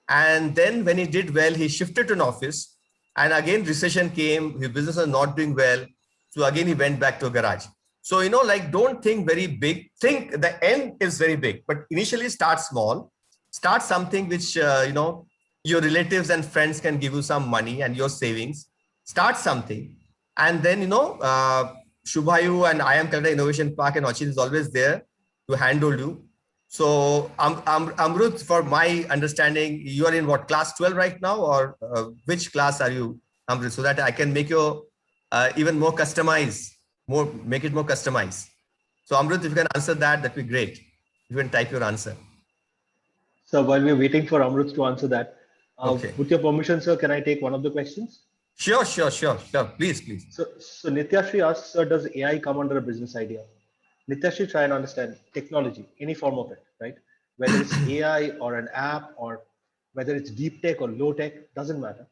And then when he did well, he shifted to an office. And again, recession came. His business was not doing well. So again, he went back to a garage. So, you know, like, don't think very big. Think the end is very big, but initially start small. Start something which, you know, your relatives and friends can give you some money and your savings. Start something. And then, you know, Shubhayu and IIM Calcutta Innovation Park and Ochin is always there to handle you. So Amrut, for my understanding, you are in what, class 12 right now, or which class are you, Amrut, so that I can make your even more customized, make it more customized. So Amrut, if you can answer that, that'd be great. You can type your answer. So while we're waiting for Amrut to answer that, Okay. with your permission, sir, can I take one of the questions? Sure. Please. So Nityashri asks, sir, does AI come under a business idea? Nityashri, try and understand technology, any form of it, right? Whether it's AI or an app or whether it's deep tech or low tech, doesn't matter.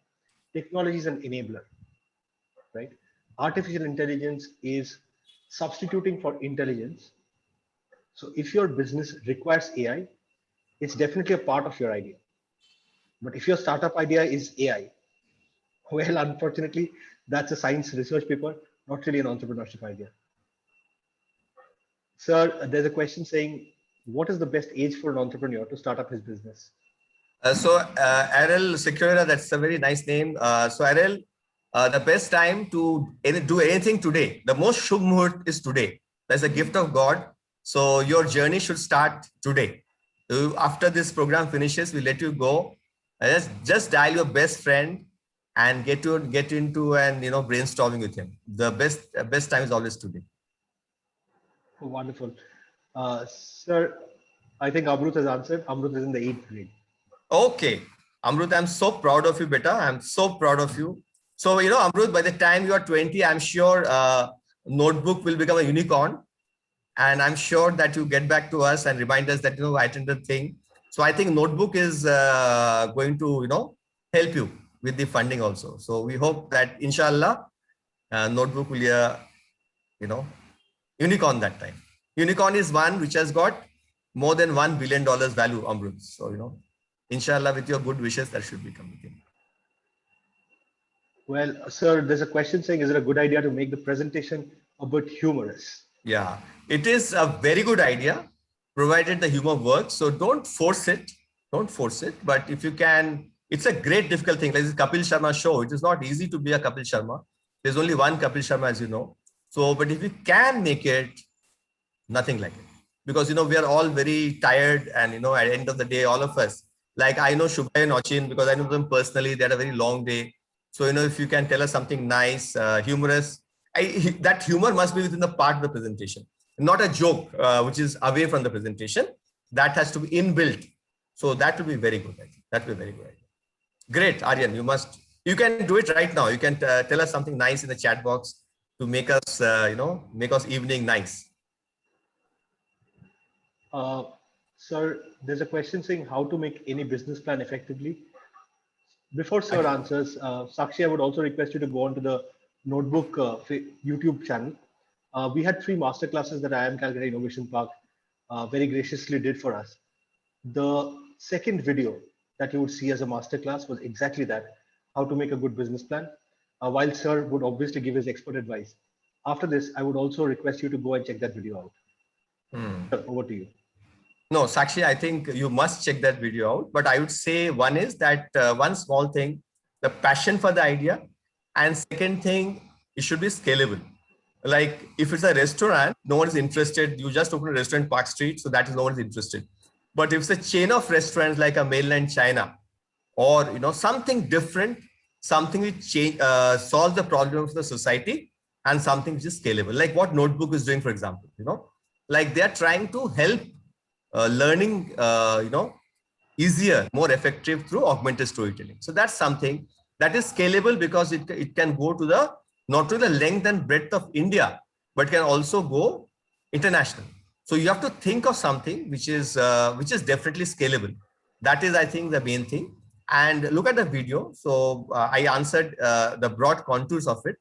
Technology is an enabler, right? Artificial intelligence is substituting for intelligence. So if your business requires AI, it's definitely a part of your idea. But if your startup idea is AI, well, unfortunately, that's a science research paper, not really an entrepreneurship idea. Sir, there's a question saying, what is the best age for an entrepreneur to start up his business? Arel Secura, that's a very nice name. So Arel, the best time to do anything today, the most Shubh Muhurt is today. That's a gift of God. So your journey should start today. After this program finishes, we let you go. Just dial your best friend and get into and brainstorming with him. The best time is always today. Oh, wonderful. Sir, I think Amrut has answered. Amrut is in the 8th grade. Okay. Amrut, I'm so proud of you, beta. I'm so proud of you. So, Amrut, by the time you are 20, I'm sure Notebook will become a unicorn. And I'm sure that you get back to us and remind us that, I attended the thing. So I think Notebook is going to, help you with the funding also. So we hope that, inshallah, Notebook will be a, unicorn that time. Unicorn is one which has got more than $1 billion value, Amrut. So, inshallah, with your good wishes, that should be coming. Well, sir, there's a question saying, is it a good idea to make the presentation a bit humorous? Yeah, it is a very good idea, provided the humor works. So don't force it. But if you can, it's a great difficult thing. Like this Kapil Sharma show, it is not easy to be a Kapil Sharma. There's only one Kapil Sharma, as you know. So, but if you can make it, nothing like it. Because, we are all very tired and, at the end of the day, all of us, like I know Shubha and Ochin, because I know them personally, they had a very long day. So, if you can tell us something nice, humorous, that humor must be within the part of the presentation, not a joke, which is away from the presentation. That has to be inbuilt. So that will be very good. I think that will be very good. Great, Aryan, you can do it right now. You can tell us something nice in the chat box to make us, make us evening nice. Sir, there's a question saying how to make any business plan effectively. Before sir answers, Sakshi, I would also request you to go on to the Notebook YouTube channel. We had 3 masterclasses that IIM Calcutta Innovation Park very graciously did for us. The second video that you would see as a masterclass was exactly that, how to make a good business plan, while sir would obviously give his expert advice. After this, I would also request you to go and check that video out. Sir, over to you. No, Sakshi, I think you must check that video out. But I would say one is that one small thing, the passion for the idea. And second thing, it should be scalable. Like if it's a restaurant, no one is interested. You just open a restaurant in Park Street, so that is no one is interested. But if it's a chain of restaurants like a mainland China, or something different, something which solves the problems of the society, and something which is scalable, like what Notebook is doing, for example. Like they are trying to help learning, easier, more effective through augmented storytelling. So that's something that is scalable because it can go to not to the length and breadth of India, but can also go international. So you have to think of something which is definitely scalable. That is, I think, the main thing. And look at the video. So I answered the broad contours of it,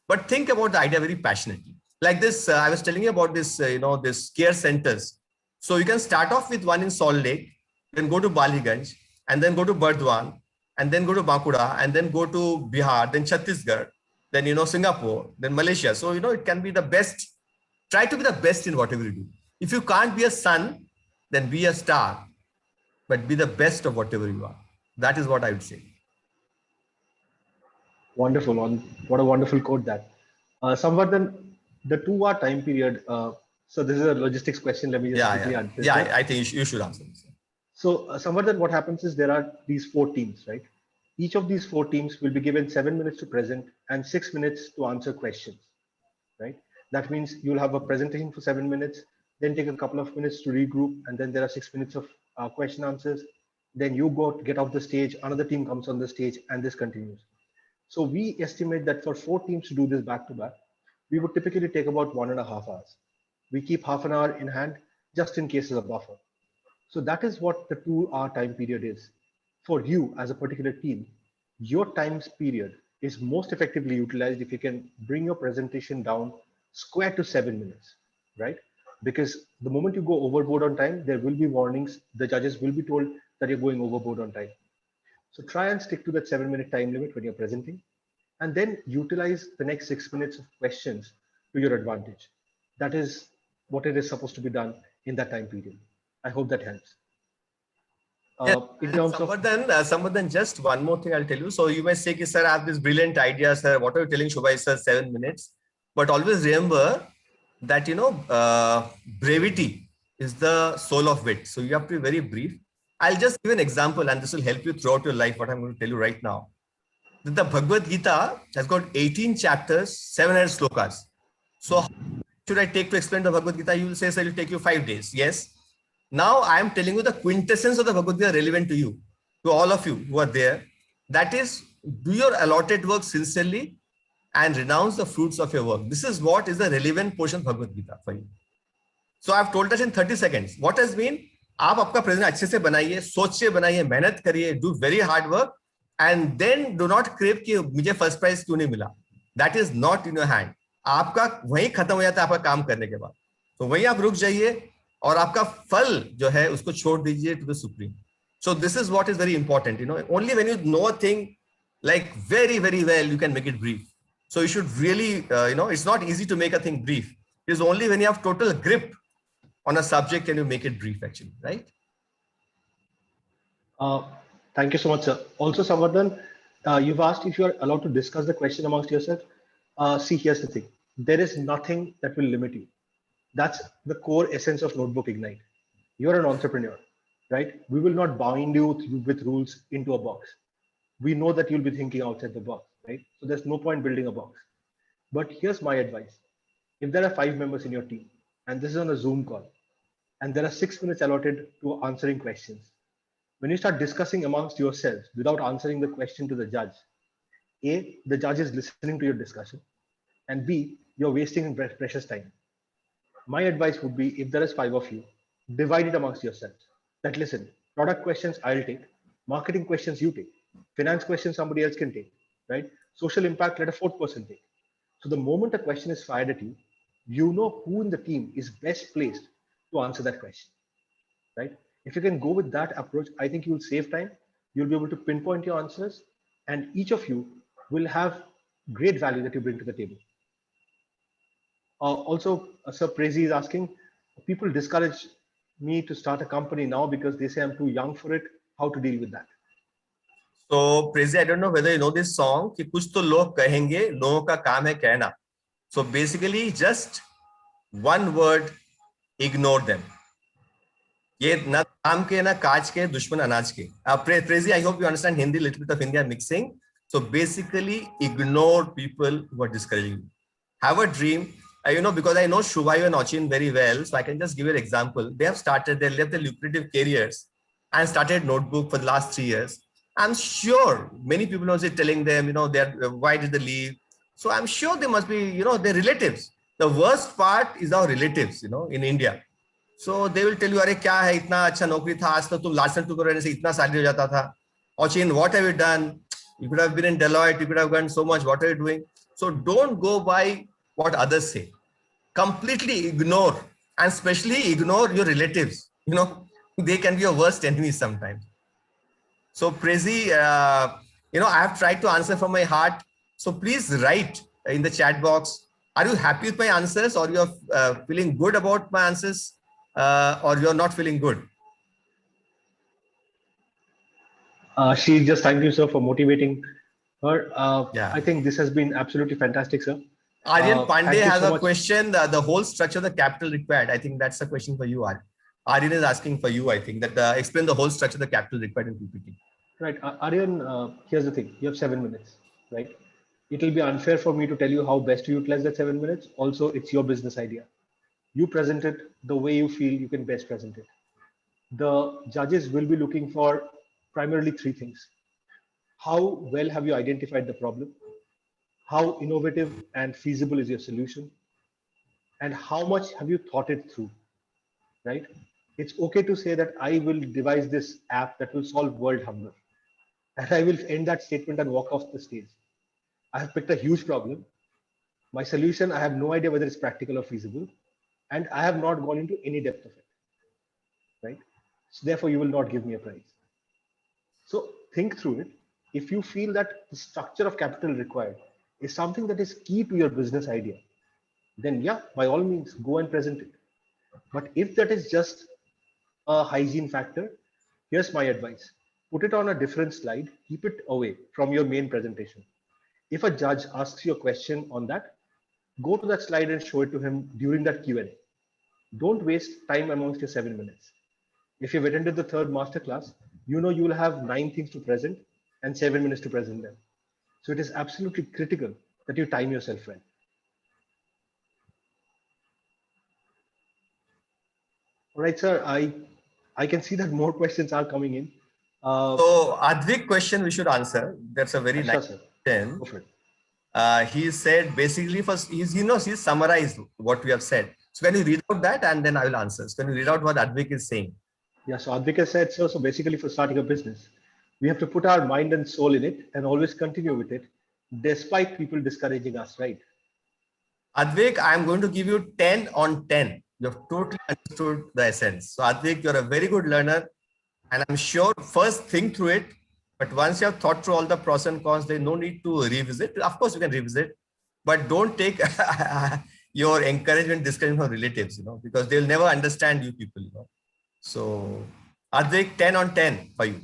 but think about the idea very passionately. Like this, I was telling you about this, this care centers. So you can start off with one in Salt Lake, then go to Baliganj, and then go to Burdwan, and then go to Bankura, and then go to Bihar, then Chhattisgarh, then, Singapore, then Malaysia. So, it can be the best. Try to be the best in whatever you do. If you can't be a sun, then be a star, but be the best of whatever you are. That is what I would say. Wonderful. What a wonderful quote that. Samvardhan, the 2-hour time period. So this is a logistics question. Let me just quickly answer. Yeah, I think you should answer this. So Samvardhan, what happens is there are these 4 teams, right? Each of these 4 teams will be given 7 minutes to present and 6 minutes to answer questions, right? That means you'll have a presentation for 7 minutes, then take a couple of minutes to regroup, and then there are 6 minutes of question answers. Then you get off the stage, another team comes on the stage, and this continues. So we estimate that for 4 teams to do this back to back, we would typically take about 1.5 hours. We keep half an hour in hand just in case of a buffer. So that is what the 2-hour time period is. For you as a particular team, your time period is most effectively utilized if you can bring your presentation down square to 7 minutes, right? Because the moment you go overboard on time, there will be warnings. The judges will be told that you're going overboard on time. So try and stick to that 7-minute time limit when you're presenting, and then utilize the next 6 minutes of questions to your advantage. That is what it is supposed to be done in that time period. I hope that helps. In terms of Samadhan, just one more thing I'll tell you. So you may say, sir, I have this brilliant idea, sir. What are you telling Shubha, sir? 7 minutes. But always remember that, brevity is the soul of wit. So you have to be very brief. I'll just give an example, and this will help you throughout your life, what I'm going to tell you right now. The Bhagavad-Gita has got 18 chapters, 700 slokas. So how should I take to explain the Bhagavad-Gita? You will say, sir, it will take you 5 days. Yes. Now I am telling you the quintessence of the Bhagavad-Gita relevant to you, to all of you who are there. That is, do your allotted work sincerely and renounce the fruits of your work. This is what is the relevant portion of Bhagavad-Gita for you. So I've told that in 30 seconds. What does it mean? आप आपका present अच्छे से बनाइए, सोच से बनाइए, मेहनत करिए, do very hard work, and then do not crave कि मुझे first prize क्यों नहीं मिला. That is not in your hand. आपका वहीं खत्म हो जाता है आपका काम करने के बाद. तो वहीं आप रुक जाइए और आपका फल जो है उसको छोड़ दीजिए to the supreme. So this is what is very important. Only when you know a thing like very, very well, you can make it brief. So you should really, it's not easy to make a thing brief. It is only when you have total grip on a subject can you make it brief, actually, right? Thank you so much, sir. Also, Samadhan, you've asked if you are allowed to discuss the question amongst yourself. See, here's the thing. There is nothing that will limit you. That's the core essence of Notebook Ignite. You're an entrepreneur, right? We will not bind you with rules into a box. We know that you'll be thinking outside the box, right? So there's no point building a box. But here's my advice. If there are 5 members in your team, and this is on a Zoom call, and there are 6 minutes allotted to answering questions, when you start discussing amongst yourselves without answering the question to the judge, A, the judge is listening to your discussion, and B, you're wasting precious time. My advice would be, if there is 5 of you, divide it amongst yourselves. That listen, product questions I'll take, marketing questions you take, finance questions somebody else can take, right? Social impact, let a 4th person take. So the moment a question is fired at you, you know who in the team is best placed to answer that question, right? If you can go with that approach, I think you will save time. You'll be able to pinpoint your answers, and each of you will have great value that you bring to the table. Also, Sir Prezi is asking, people discourage me to start a company now because they say I'm too young for it. How to deal with that? So, Prezi, I don't know whether you know this song, कि कुछ तो लोग कहेंगे, लोगों का काम है कहना. So basically, just one word, ignore them. ये ना काम के ना काज के दुश्मन अनाज के. Prezi, I hope you understand Hindi, little bit of Hindi I'm mixing. So basically, ignore people who are discouraging you. Have a dream. Because I know Shubhayu and Achin very well, so I can just give you an example. They left their lucrative careers and started Notebook for the last 3 years. I'm sure many people are telling them, why did they leave? So I'm sure they must be, their relatives. The worst part is our relatives, in India. So they will tell you, "Arey kya hai, itna acha naukri tha, aaj tak tum last time to rehne se itna salary ho jata tha. Achin, what have you done? You could have been in Deloitte, you could have done so much. What are you doing?" So don't go by what others say. Completely ignore, and especially ignore your relatives. They can be your worst enemies sometimes. So Prezi, I have tried to answer from my heart. So please write in the chat box. Are you happy with my answers, or you're feeling good about my answers, or you're not feeling good? She just thanked you, sir, for motivating her. Yeah. I think this has been absolutely fantastic, sir. Aryan Pandey has a question. The whole structure of the capital required. I think that's a question for you, Aryan. Aryan is asking for you, I think, that explain the whole structure of the capital required in PPT. Right. Aryan, here's the thing. You have 7 minutes, right? It will be unfair for me to tell you how best to utilize that 7 minutes. Also, it's your business idea. You present it the way you feel you can best present it. The judges will be looking for primarily three things. How well have you identified the problem? How innovative and feasible is your solution? And how much have you thought it through, right? It's okay to say that I will devise this app that will solve world hunger. And I will end that statement and walk off the stage. I have picked a huge problem. My solution, I have no idea whether it's practical or feasible. And I have not gone into any depth of it, right? So therefore, you will not give me a prize. So think through it. If you feel that the structure of capital required is something that is key to your business idea, then yeah, by all means, go and present it. But if that is just a hygiene factor, here's my advice. Put it on a different slide, keep it away from your main presentation. If a judge asks you a question on that, go to that slide and show it to him during that Q&A. Don't waste time amongst your 7 minutes. If you've attended the third masterclass, you know you will have 9 things to present and 7 minutes to present them. So it is absolutely critical that you time yourself well. All right, sir, I can see that more questions are coming in. So Advik question we should answer. That's a very nice question. He said basically first he's summarized what we have said. So can you read out that and then I will answer. So can you read out what Advik is saying? Yeah, so Advik has said so basically for starting a business, we have to put our mind and soul in it and always continue with it despite people discouraging us, right? Advik, I'm going to give you 10 on 10. You have totally understood the essence. So Advik, you're a very good learner. And I'm sure first think through it. But once you have thought through all the pros and cons, there's no need to revisit. Of course, you can revisit. But don't take your encouragement, discouragement from relatives, because they'll never understand you people. So Advik, 10 on 10 for you.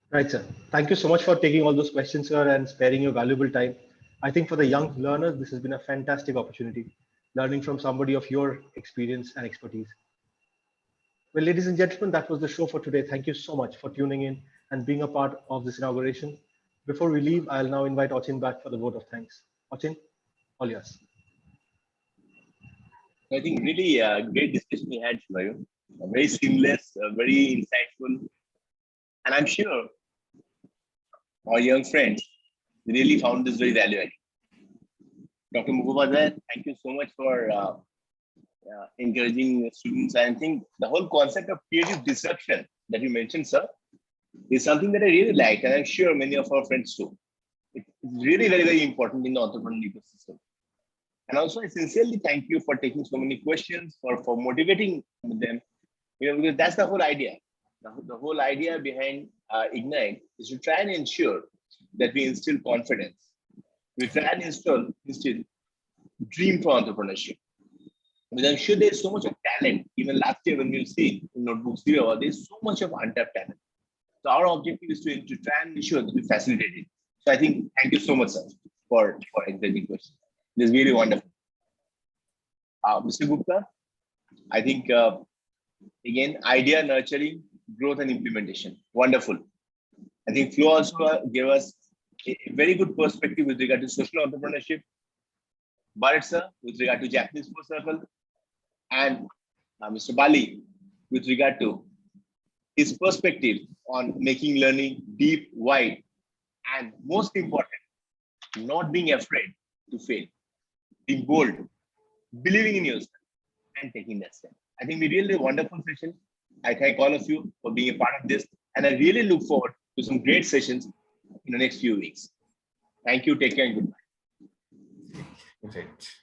Right, sir. Thank you so much for taking all those questions, sir, and sparing your valuable time. I think for the young learners, this has been a fantastic opportunity, learning from somebody of your experience and expertise. Well, ladies and gentlemen, that was the show for today. Thank you so much for tuning in and being a part of this inauguration. Before we leave, I'll now invite Achin back for the vote of thanks. Achin, all yours. I think really a great discussion we had, Shivayu. Very seamless, very insightful. And I'm sure our young friends really found this very valuable. Dr. Mukhopadhyay, thank you so much for encouraging students. I think the whole concept of creative disruption that you mentioned, sir, is something that I really like, and I'm sure many of our friends too. It's really very, very important in the entrepreneurial ecosystem. And also, I sincerely thank you for taking so many questions, for motivating them, because that's the whole idea. The whole idea behind Ignite is to try and ensure that we instill confidence. We try and instill dream for entrepreneurship. Because I'm sure there's so much of talent. Even last year when we'll see in Notebook 0, there's so much of untapped talent. So our objective is to try and ensure that we facilitate it. So I think, thank you so much, sir, for encouraging questions. This is really wonderful. Mr. Gupta, I think, again, idea nurturing, growth and implementation. Wonderful. I think Flo also gave us a very good perspective with regard to social entrepreneurship. Barrett, sir, with regard to Japanese Post Circle. And Mr. Bali, with regard to his perspective on making learning deep, wide, and most important, not being afraid to fail, being bold, believing in yourself, and taking that step. I think we really had a wonderful session. I thank all of you for being a part of this, and I really look forward to some great sessions in the next few weeks. Thank you, take care, and goodbye. Great.